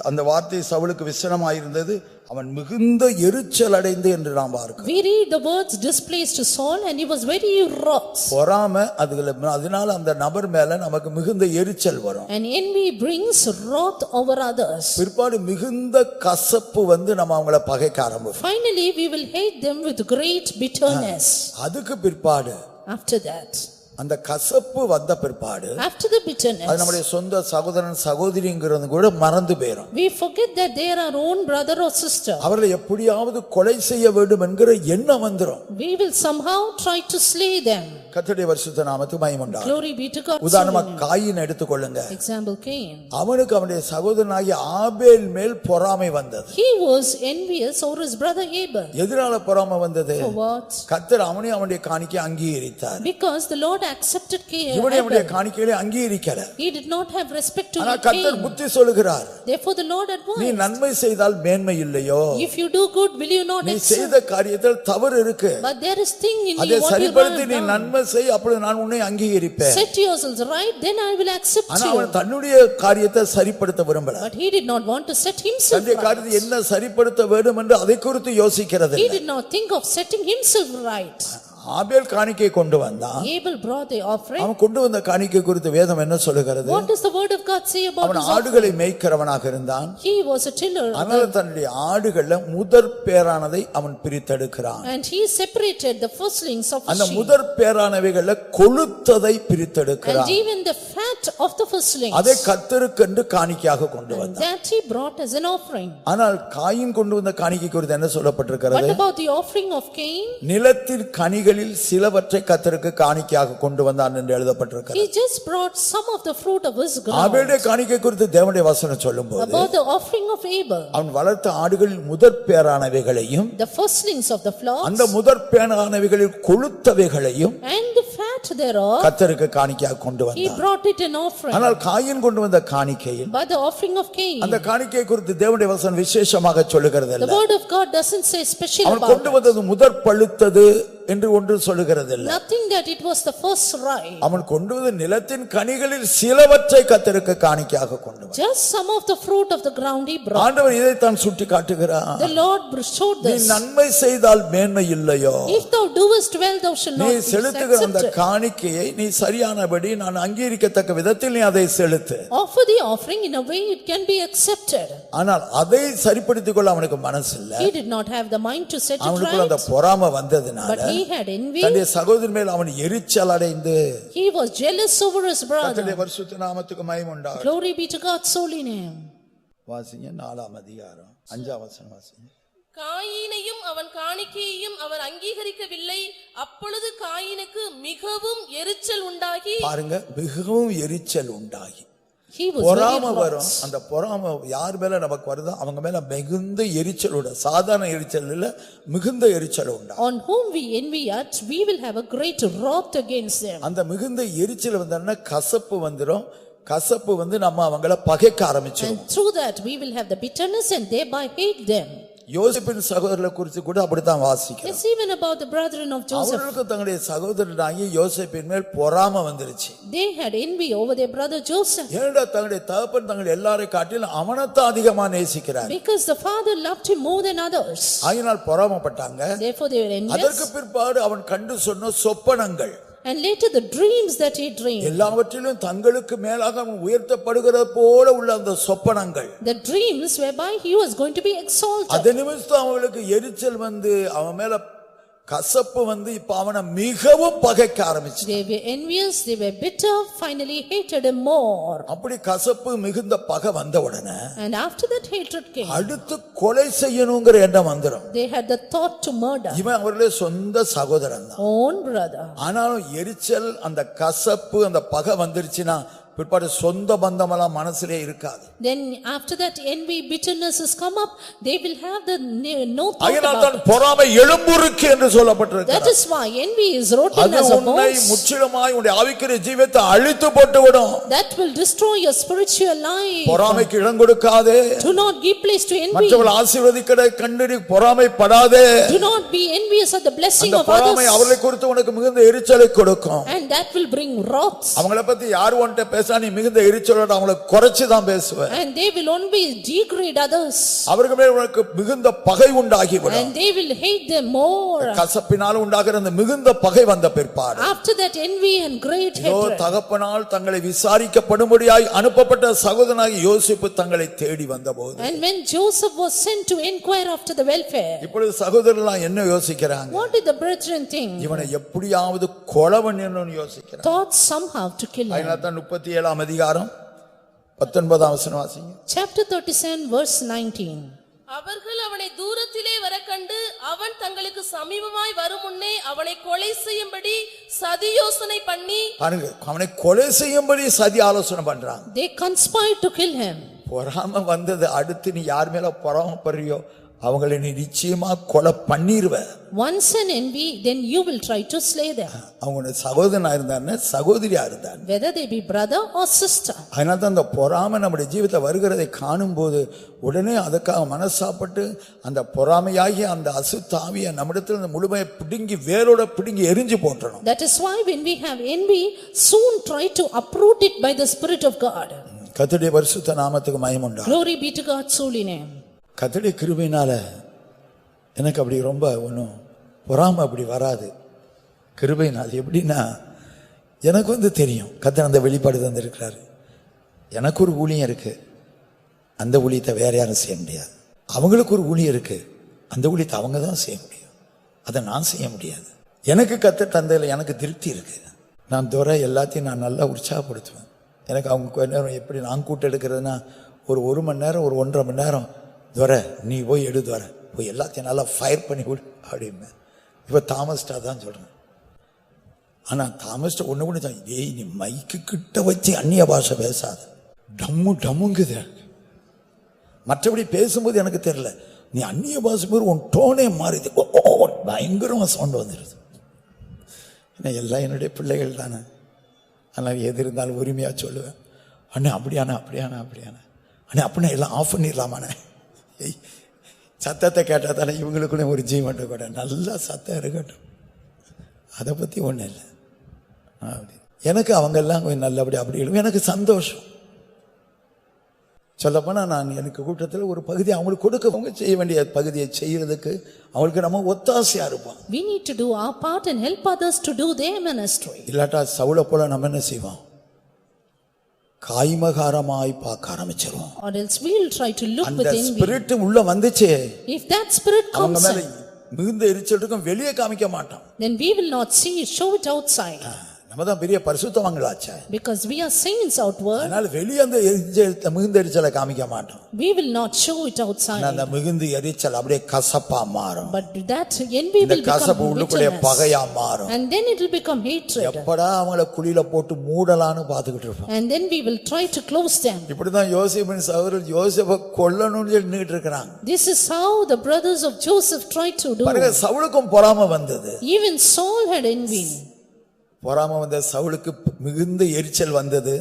அந்த வார்த்தை சவுலுக்கு விசனமாயிருந்தது. அவன் மிகுந்த எரிச்சல் அடைந்து என்று நாம் பார்க்கிறோம். We read the words displeased to Saul and he was very wroth. பொறாமை அதனால அந்த நபர் மேல நமக்கு மிகுந்த எரிச்சல் வரும். And envy brings wrath over others. பிற்பாடு மிகுந்த கசப்பு வந்து நம்ம அவங்கள பகைக்க ஆரம்பிப்போம். Finally we will hate them with great bitterness. அதுக்கு பிற்பாடு After that, அந்த கசப்பு வந்த பிற்பாடு after the அது bitterness, நம்முடைய சொந்த சகோதரன் சகோதரிங்கிறது கூட மறந்து போயிடும். we forget that they are our own brother or sister. அவர்களை எப்படியாவது கொலை செய்ய வேண்டும் என்கிற எண்ணம் வந்துரும். We will somehow try to slay them. கர்த்தருடைய பரிசுத்த நாமத்துக்கு மகிமை உண்டாகட்டும். Glory be to God. உதாரணமா காயின் எடுத்துக்கொள்ளுங்க. Example Cain. அவனுக்கு அவனுடைய சகோதரனாகிய ஆபேல் மேல் பொறாமை வந்தது. He was envious over his brother Abel. எதனால பொறாமை வந்தது? For what? கர்த்தர் அவனையும் அவனுடைய காணிக்கை அங்கீகரித்தார். Because the Lord accepted Cain. இவனுடைய அவனுடைய காணிக்கையை அங்கீகரிக்கல. He did not have respect to ஆனா கர்த்தர் Cain. புத்தி சொல்லுகிறார். Therefore the Lord நீ advised, நன்மை செய்தால் மேன்மை இல்லையோ? if you do good, will you not நீ accept? செய்த காரியத்தில் தவறு இருக்கு. But there is thing in அதை you what you சரிப்படுத்தி நீ have done. நன்மை செய், அப்பொழுது நான் உன்னை அங்கீகரிப்பேன். Set yourselves right, then I will accept ஆனா you. அவன் தன்னுடைய காரியத்தை சரிப்படுத்த விரும்பல. But he did not want to set himself தன்னுடைய காரியத்தை right. என்ன சரிப்படுத்த வேண்டும் என்று அதை குறித்து யோசிக்கிறது He இல்லை. did not think of setting himself right. ஆபேல் காணிக்கை கொண்டு வந்தான். Abel brought the offering. அவன் கொண்டு வந்த காணிக்கை குறித்து வேதம் என்ன சொல்லுகிறது? What does the word of God say about அவன் his ஆடுகளை offering? மேய்க்கிறவனாக இருந்தான். He was a tiller. அதனால தன்னுடைய ஆடுகள்ல முதற் பேரானதை அவன் பிரித்தெடுக்கிறான். And he separated the firstlings of அந்த the sheep. முதற் பேரானவைகள்ல கொழுத்ததை And பிரித்தெடுக்கிறான். even the fat of the firstlings. அதை கர்த்தருக்கென்று காணிக்கையாக கொண்டு And வந்தான். that he brought as an offering. ஆனால் காயின் கொண்டு வந்த காணிக்கை குறித்து என்ன What சொல்லப்பட்டிருக்கிறது? about the offering of Cain? நிலத்தின் கனிகளில் சிலவற்றை கர்த்தருக்கு காணிக்கையாக கொண்டு வந்தான் என்று எழுதப்பட்டிருக்கிறது. He just brought some of the fruit of his ground. ஆபேலுடைய காணிக்கை குறித்து தேவனுடைய வசனம் சொல்லும்போது About the offering of Abel, அவன் வளர்த்த ஆடுகளில் முதற் பேரானவைகளையும் the firstlings of the flocks அந்த முதற் பேரானவைகளில் கொழுத்தவைகளையும் and the fat act thereof, கர்த்தருக்கு காணிக்கையாக கொண்டு he வந்தான். brought it an offering. ஆனால் காயின் கொண்டு வந்த காணிக்கையில் But the offering of Cain, அந்த காணிக்கை குறித்து தேவனுடைய வசனம் விசேஷமாக சொல்லுகிறது the இல்ல. word of God doesn't say special அவன் about கொண்டு it. வந்தது முதற் பழுத்தது என்று ஒன்று சொல்லுகிறது இல்ல. Nothing that it was the first ripe. அவன் கொண்டு வந்த நிலத்தின் கனிகளில் சிலவற்றை கர்த்தருக்கு காணிக்கையாக கொண்டு வந்தான். Just some of the fruit of the ground he brought. ஆண்டவர் இதைத்தான் சுட்டி காட்டுகிறார். The Lord showed நீ this. நன்மை செய்தால் மேன்மை இல்லையோ, If thou doest well, thou shalt நீ not be செலுத்துகிற அந்த accepted. காணிக்கையை நீ சரியானபடி நான் அங்கீகரிக்கத்தக்க விதத்தில் நீ அதை செலுத்து. Offer the offering in a way it can be accepted. ஆனால் அதை சரிப்படுத்திக் கொள்ள அவனுக்கு மனசு இல்ல. He did not have the mind to set it அவனுக்குள்ள அந்த right, பொறாமை வந்ததுனால but he had envy. தன்னுடைய சகோதரன் மேல் அவன் எரிச்சல் அடைந்து, He was jealous over his brother. கர்த்தருடைய பரிசுத்த நாமத்துக்கு மகிமை உண்டாகட்டும். Glory be to God's holy name. வாசிங்க 4ஆம் அதிகாரம் 5ஆம் வசனம் வாசிங்க. காயீனையும் அவன் காணிக்கையையும் அவர் அங்கீகரிக்கவில்லை. அப்பொழுது காயீனுக்கு மிகவும் எரிச்சல் உண்டாகி, பாருங்க, மிகவும் எரிச்சல் உண்டாகி. He was பொறாமை very வரும். cross. அந்த பொறாமை யார் மேல நமக்கு வருதோ அவங்க மேல மிகுந்த எரிச்சல் உண்டு. சாதாரண எரிச்சல் இல்ல, மிகுந்த எரிச்சல் உண்டா. On whom we envy at, we will have a great wrath against them. அந்த மிகுந்த எரிச்சல் வந்தா கசப்பு வந்துரும். கசப்பு வந்து நம்ம அவங்கள பகைக்க ஆரம்பிச்சிடும். And through that we will have the bitterness and thereby hate them. யோசேப்பின் சகோதரர்களை குறித்து கூட அப்படித்தான் வாசிக்கிறோம். Yes, even about the brethren of Joseph. அவர்களுக்கு தங்களுடைய சகோதரனாகி யோசேப்பின் மேல் பொறாமை வந்துருச்சு. They had envy over their brother Joseph. ஏன்டா தங்களுடைய தகப்பன் தங்கள் எல்லாரை காட்டிலும் அவனைத்தான் அதிகமா நேசிக்கிறார். Because the father loved him more than others. ஆயினால் பொறாமைப்பட்டாங்க. Therefore they were envious. அதற்கு பிற்பாடு அவன் கண்டு சொன்ன சொப்பனங்கள், And later the dreams that he dreamed. எல்லாவற்றிலும் தங்களுக்கு மேலாக அவன் உயர்த்தப்படுகிறது போல உள்ள அந்த சொப்பனங்கள், The dreams whereby he was going to be exalted. அது நிமித்தம் அவங்களுக்கு எரிச்சல் வந்து அவன் மேல கசப்பு வந்து இப்ப அவனை மிகவும் பகைக்க ஆரம்பிச்சு. They were envious, they were bitter, finally hated him more. அப்படி கசப்பு மிகுந்த பகை வந்த உடனே And after that hatred came, அடுத்து கொலை செய்யணுங்கிற எண்ணம் வந்துரும். they had the thought to murder. இவன் அவர்களே சொந்த சகோதரன் தான். Own brother. ஆனாலும் எரிச்சல் அந்த கசப்பு அந்த பகை வந்துருச்சுன்னா பிற்பாடு சொந்த பந்தமெல்லாம் மனசுலே இருக்காது. Then after that envy, bitterness has come up, they will have the no thought அதனால் about தான் it. பொறாமை எலும்புருக்கு என்று சொல்லப்பட்டிருக்கிறது. That is why envy is rotten அது as a உன்னை bones. முற்றிலுமாய் உன்னுடைய ஆவிக்குரிய ஜீவியத்தை அழித்து போட்டு விடும். That will destroy your spiritual life. பொறாமைக்கு இடம் கொடுக்காதே. Do not give place to envy. மற்றவர்கள் ஆசீர்வதிக்கதை கண்டு நீ பொறாமைப்படாதே. Do not be envious of the blessing அந்த of பொறாமை அவர்களை others. குறித்து உனக்கு மிகுந்த எரிச்சலை கொடுக்கும். And that will bring wrath. அவங்கள பத்தி யார் உன்கிட்ட பேச நீ மிகுந்த எரிச்சலோட அவங்களை குறைச்சு தான் பேசுவ. And they will only degrade others. அவர்கள் மேல் உனக்கு மிகுந்த பகை உண்டாகிவிடும். And they will hate them more. கசப்பினால் உண்டாகிற அந்த மிகுந்த பகை வந்த பிற்பாடு After that envy and great yo hatred. தகப்பனால் தங்களை விசாரிக்கப்படும்படியாய் அனுப்பப்பட்ட சகோதரனாகிய யோசேப்பு தங்களை தேடி வந்தபோது, And when Joseph was sent to inquire after the welfare, இப்பொழுது சகோதரர்கள் என்ன யோசிக்கிறாங்க? what did the brethren think? இவனை எப்படியாவது கொலை பண்ணணும்னு யோசிக்கிறாங்க. Thought somehow to kill him. அதனால தான் 37ஆம் அதிகாரம் 19ஆம் வசனம் வாசிங்க. Chapter 37 verse 19. அவர்கள் அவனை தூரத்திலே வர கண்டு அவன் தங்களுக்கு சமீபமாய் வரும் முன்னே அவனை கொலை செய்யும்படி சதி யோசனை பண்ணி, பாருங்க, அவனை கொலை செய்யும்படி சதி ஆலோசனை பண்றாங்க. They conspired to kill him. பொறாம வந்தது. அடுத்து நீ யார் மேல பொறாமப்படுறியோ அவங்களை நீ நிச்சயமா கொலை பண்ணிருவ. Once an envy, then you will try to slay them. அவங்க சகோதரனா இருந்தானே சகோதரியா இருந்தான், Whether they be brother or sister. அதனால தான் அந்த பொறாமை நம்முடைய ஜீவிதத்தை வருகிறதை காணும் போது உடனே அதுக்காக மனசாப்பட்டு அந்த பொறாமையாகி அந்த அசுத்தாவிய நம்மிடத்தில் முழுமையை பிடுங்கி வேரோட பிடுங்கி எரிஞ்சு போட்டுறணும். That is why when we have envy, soon try to uproot it by the Spirit of God. கர்த்தருடைய பரிசுத்த நாமத்துக்கு மகிமை உண்டாகட்டும். Glory be to God's holy name. கர்த்தருடைய கிருபையினால எனக்கு அப்படி ரொம்ப ஒன்றும் பொறாமை அப்படி வராது. கிருபையினால் எப்படின்னா, எனக்கு வந்து தெரியும் கர்த்தர் அந்த வெளிப்பாடு தந்திருக்கிறாரு. எனக்கு ஒரு ஊழியம் இருக்கு, அந்த ஊழியத்தை வேற யாரும் செய்ய முடியாது. அவங்களுக்கு ஒரு ஊழியம் இருக்கு, அந்த ஊழியத்தை அவங்க தான் செய்ய முடியும், அதை நான் செய்ய முடியாது. எனக்கு கர்த்தர் தந்ததில் எனக்கு திருப்தி இருக்கு. நான் துறை எல்லாத்தையும் நான் நல்லா உற்சாகப்படுத்துவேன். எனக்கு அவங்க கொஞ்ச நேரம் எப்படி நான் கூட்டு எடுக்கிறதுனா, ஒரு மணி நேரம், ஒரு 1.5 மணி நேரம், துறை நீ போய் எடு, துறை போய் எல்லாத்தையும் நல்லா ஃபயர் பண்ணி விடு அப்படின்னு. இப்போ தாமஸ்டா தான் சொல்கிறேன். ஆனால் தாமஸ்டா ஒன்று தான், ஏய் நீ மைக்கு கிட்ட வச்சு அந்நிய பாஷை பேசாத, டம்முங்குது. மற்றபடி பேசும்போது எனக்கு தெரியல, நீ அந்நிய பாஷை பேர் உன் டோனே மாறிது, பயங்கரமாக சவுண்ட் வந்துடுது. ஏன்னா எல்லாம் என்னுடைய பிள்ளைகள் தானே. ஆனால் எது இருந்தாலும் உரிமையாக சொல்லுவேன், அண்ணே அப்படியாண்ணா அப்படியாண்ணா அப்படியாண்ணா அண்ணே அப்படின்னா எல்லாம் ஆஃப் பண்ணிடலாமாண்ணே. சத்தத்தை கேட்டால் தானே இவங்களுக்குள்ளே ஒரு ஜீவன் கூட நல்லா சத்தம் இருக்கட்டும், அதை பற்றி ஒன்றும் இல்லை. அப்படி எனக்கு அவங்கெல்லாம் கொஞ்சம் நல்லபடி அப்படி எழுவும், எனக்கு சந்தோஷம். சொல்லப்போனால் நான் எனக்கு கூட்டத்தில் ஒரு பகுதி அவங்களுக்கு கொடுக்க, அவங்க செய்ய வேண்டிய பகுதியை செய்யறதுக்கு அவங்களுக்கு நம்ம ஒத்தாசையா இருப்போம். We need to do our part and help others to do their ministry. இல்லாட்டா சவுளை போல நம்ம என்ன செய்வோம், காய்மகாரமாய் பார்க்க ஆரம்பிச்சிருவோம். Or else we will try to look with அந்த envy. ஸ்பிரிட் உள்ள வந்துச்சே, If that spirit அவங்க comes மேல in, மிகுந்த எரிச்சல் இருக்கும், வெளியே காமிக்க மாட்டோம். then we will not see it, show it outside. நம்ம தான் பெரிய பரிசுத்தவான்களாச்சே, Because we are saints outward, அதனால வெளியே அந்த மிகுந்த எரிச்சலை காமிக்க மாட்டோம். we will not show it outside. அந்த மிகுந்த எரிச்சல் அப்படியே கசப்பா மாறும். But that envy இந்த will கசப்பு become உள்ளுக்குள்ளே bitterness. பகையா மாறும். And then it will become hatred. எப்படா அவங்கள குழியில போட்டு மூடலான்னு பாத்துக்கிட்டு இருப்போம். And then we will try to close them. இப்படிதான் யோசேப்பின் சகோதரர் யோசேப்பை கொல்லணும்னு சொல்லி நின்னுட்டு இருக்காங்க. This is how the brothers of Joseph tried to do. பாருங்க, சவுலுக்கும் பொறாமை வந்தது. Even Saul had envy. பொறாமை வந்த சவுலுக்கு மிகுந்த எரிச்சல் வந்தது.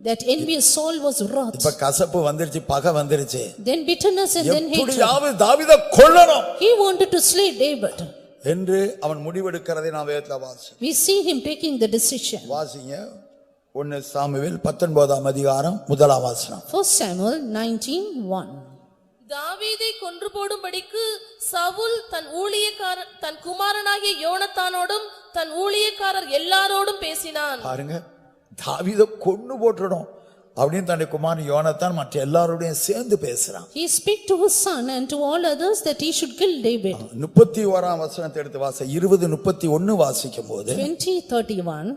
That envious Saul was wrath. இப்ப கசப்பு வந்துருச்சு, பகை வந்துருச்சு. Then bitterness and then hatred. எப்படியாவது தாவீதை கொல்லணும் He wanted to slay David. என்று அவன் முடிவெடுக்கிறதை நான் வேதத்துல வாசிச்சேன். We see him taking the decision. வாசிங்க 1 சாமுவேல் 19ஆம் அதிகாரம் 1ஆம் வசனம். 1 Samuel 19:1. தாவீதை கொன்று போடும்படிக்கு சவுல் தன் குமாரனாகிய யோனத்தானோடும் தன் ஊழியக்காரர் எல்லாரோடும் பேசினான். பாருங்க, தாவீதை கொன்னு போட்டுடும் அப்படின்னு தன்னுடைய குமாரன் யோனத்தான் மற்ற எல்லாரோடையும் சேர்ந்து பேசுறான். He speak to his son and to all others that he should kill David. 31ஆம் வசனத்தை எடுத்து வாசி. 20:31 வாசிக்கும் போது 20:31.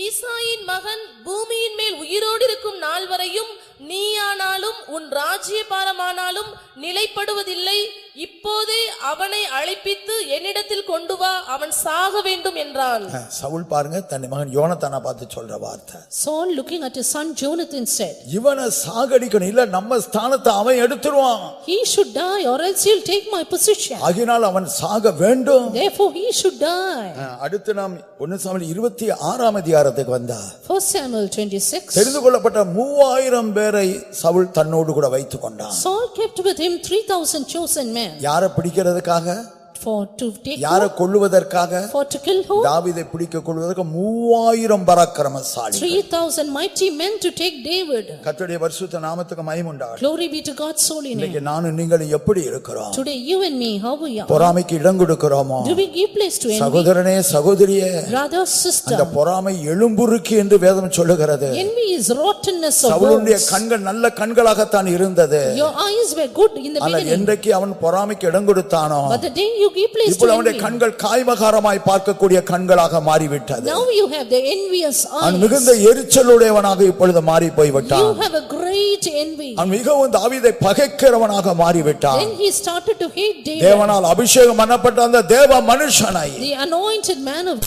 ஈசாயின் மகன் பூமியின் மேல் உயிரோடு இருக்கும் நாள் வரையும் நீயானாலும் உன் ராஜ்யபாரமானாலும் நிலைப்படுவதில்லை. இப்போதே அவனை அழைப்பித்து என்னிடத்தில் கொண்டு வா, அவன் சாக வேண்டும் என்றான். சவுல் பாருங்க, தன் மகன் யோனத்தானை பார்த்து சொல்ற வார்த்தை. Saul looking at his son Jonathan said, இவனை சாகடிக்கணும், இல்ல நம்ம ஸ்தானத்தை அவன் எடுத்துருவான். he should die or else he'll take my position. ஆகினால் அவன் சாக வேண்டும். Therefore he should die. அடுத்து நாம் 1 சாமுவேல் 26ஆம் அதிகாரத்துக்கு வந்தா 1 Samuel 26. தெரிந்து கொள்ளப்பட்ட 3000 பேரை சவுல் தன்னோடு கூட வைத்துக் கொண்டான். Saul kept with him 3,000 chosen men. யாரை பிடிக்கிறதுக்காக? For to take யாரை கொல்லுவதற்காக? for to kill who? தாவீதை பிடிக்க கொள்வதற்கு 3000 பராக்கிரமசாலிகள். 3,000 mighty men to take David. கர்த்தருடைய பரிசுத்த நாமத்துக்கு மகிமை உண்டாகட்டும். Glory be to God's holy இன்னைக்கு name. நானும் நீங்களும் எப்படி இருக்கிறோம்? Today you and me, how we are? பொறாமைக்கு இடம் கொடுக்கிறோமோ? Do we give place to envy? சகோதரனே சகோதரியே, Brother, அந்த sister, பொறாமை எலும்புருக்கி என்று வேதம் சொல்லுகிறது. envy is rottenness of சவுலுடைய bones. கண்கள் நல்ல கண்களாகத்தான் இருந்தது. Your eyes were good in the ஆனால் beginning, என்றைக்கு அவன் பொறாமைக்கு இடம் கொடுத்தானோ, but the day you give place to இப்பொழுது அவனுடைய envy, கண்கள் காய்மகாரமாய் பார்க்கக்கூடிய கண்களாக மாறிவிட்டது. now you have the envious அவன் eyes. மிகுந்த எரிச்சலுடையவனாக இப்பொழுது மாறி போய்விட்டான். You have a great envy. அவன் மிகவும் தாவீதை பகைக்கிறவனாக மாறிவிட்டான். Then he started to hate David. தேவனால் அபிஷேகம் பண்ணப்பட்ட அந்த தேவ மனுஷனை, The anointed man of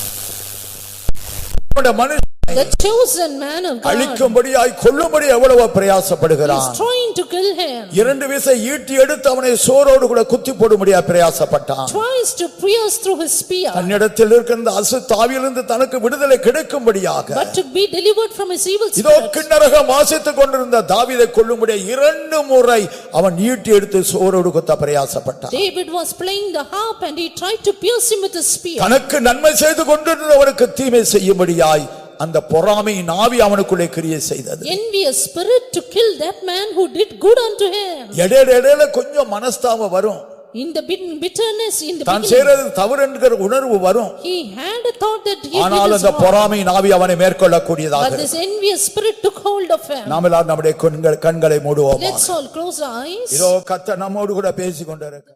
மனுஷனை the chosen man of God அழிக்கும்படியாய் கொல்லும்படி எவ்வளவு பிரயாசப்படுகிறான். is trying to kill him. 2 வீசை ஈட்டி எடுத்து அவனை சோரோடு கூட குத்தி போடும்படியாய் பிரயாசப்பட்டான். Tries to pierce through his spear. தன்னிடத்தில் இருக்கின்ற அசுத்தாவியிலிருந்து தனக்கு விடுதலை கிடைக்கும்படியாக But to be delivered from his evil இதோ spirit. கிண்ணறகம் வாசித்துக் கொண்டிருந்த தாவீதை கொல்லும்படியாய் 2 முறை அவன் ஈட்டி எடுத்து சோரோடு குத்த பிரயாசப்பட்டான். David was playing the harp and he tried to pierce him with a spear. தனக்கு நன்மை செய்து கொண்டிருந்தவனுக்கு தீமை செய்யும்படியாய் அந்த பொறாமையின் ஆவி அவனுக்குள்ளே கிரியை செய்தது. Envious spirit to kill that man who did good unto him. இடையில கொஞ்சம் மனஸ்தாபம் வரும். In the bitterness, in the தான் beginning, செய்யறது தவறு என்கிற உணர்வு வரும். he had a thought that he ஆனால் did அந்த wrong. பொறாமையின் ஆவி அவனை மேற்கொள்ளக்கூடியதாக But this envious spirit took hold of him. நாம் எல்லாரும் நம்முடைய கண்களை மூடுவோம். Let's all close our eyes. இதோ கர்த்தர் நம்மோடு கூட பேசிக் கொண்டிருக்கிறார்.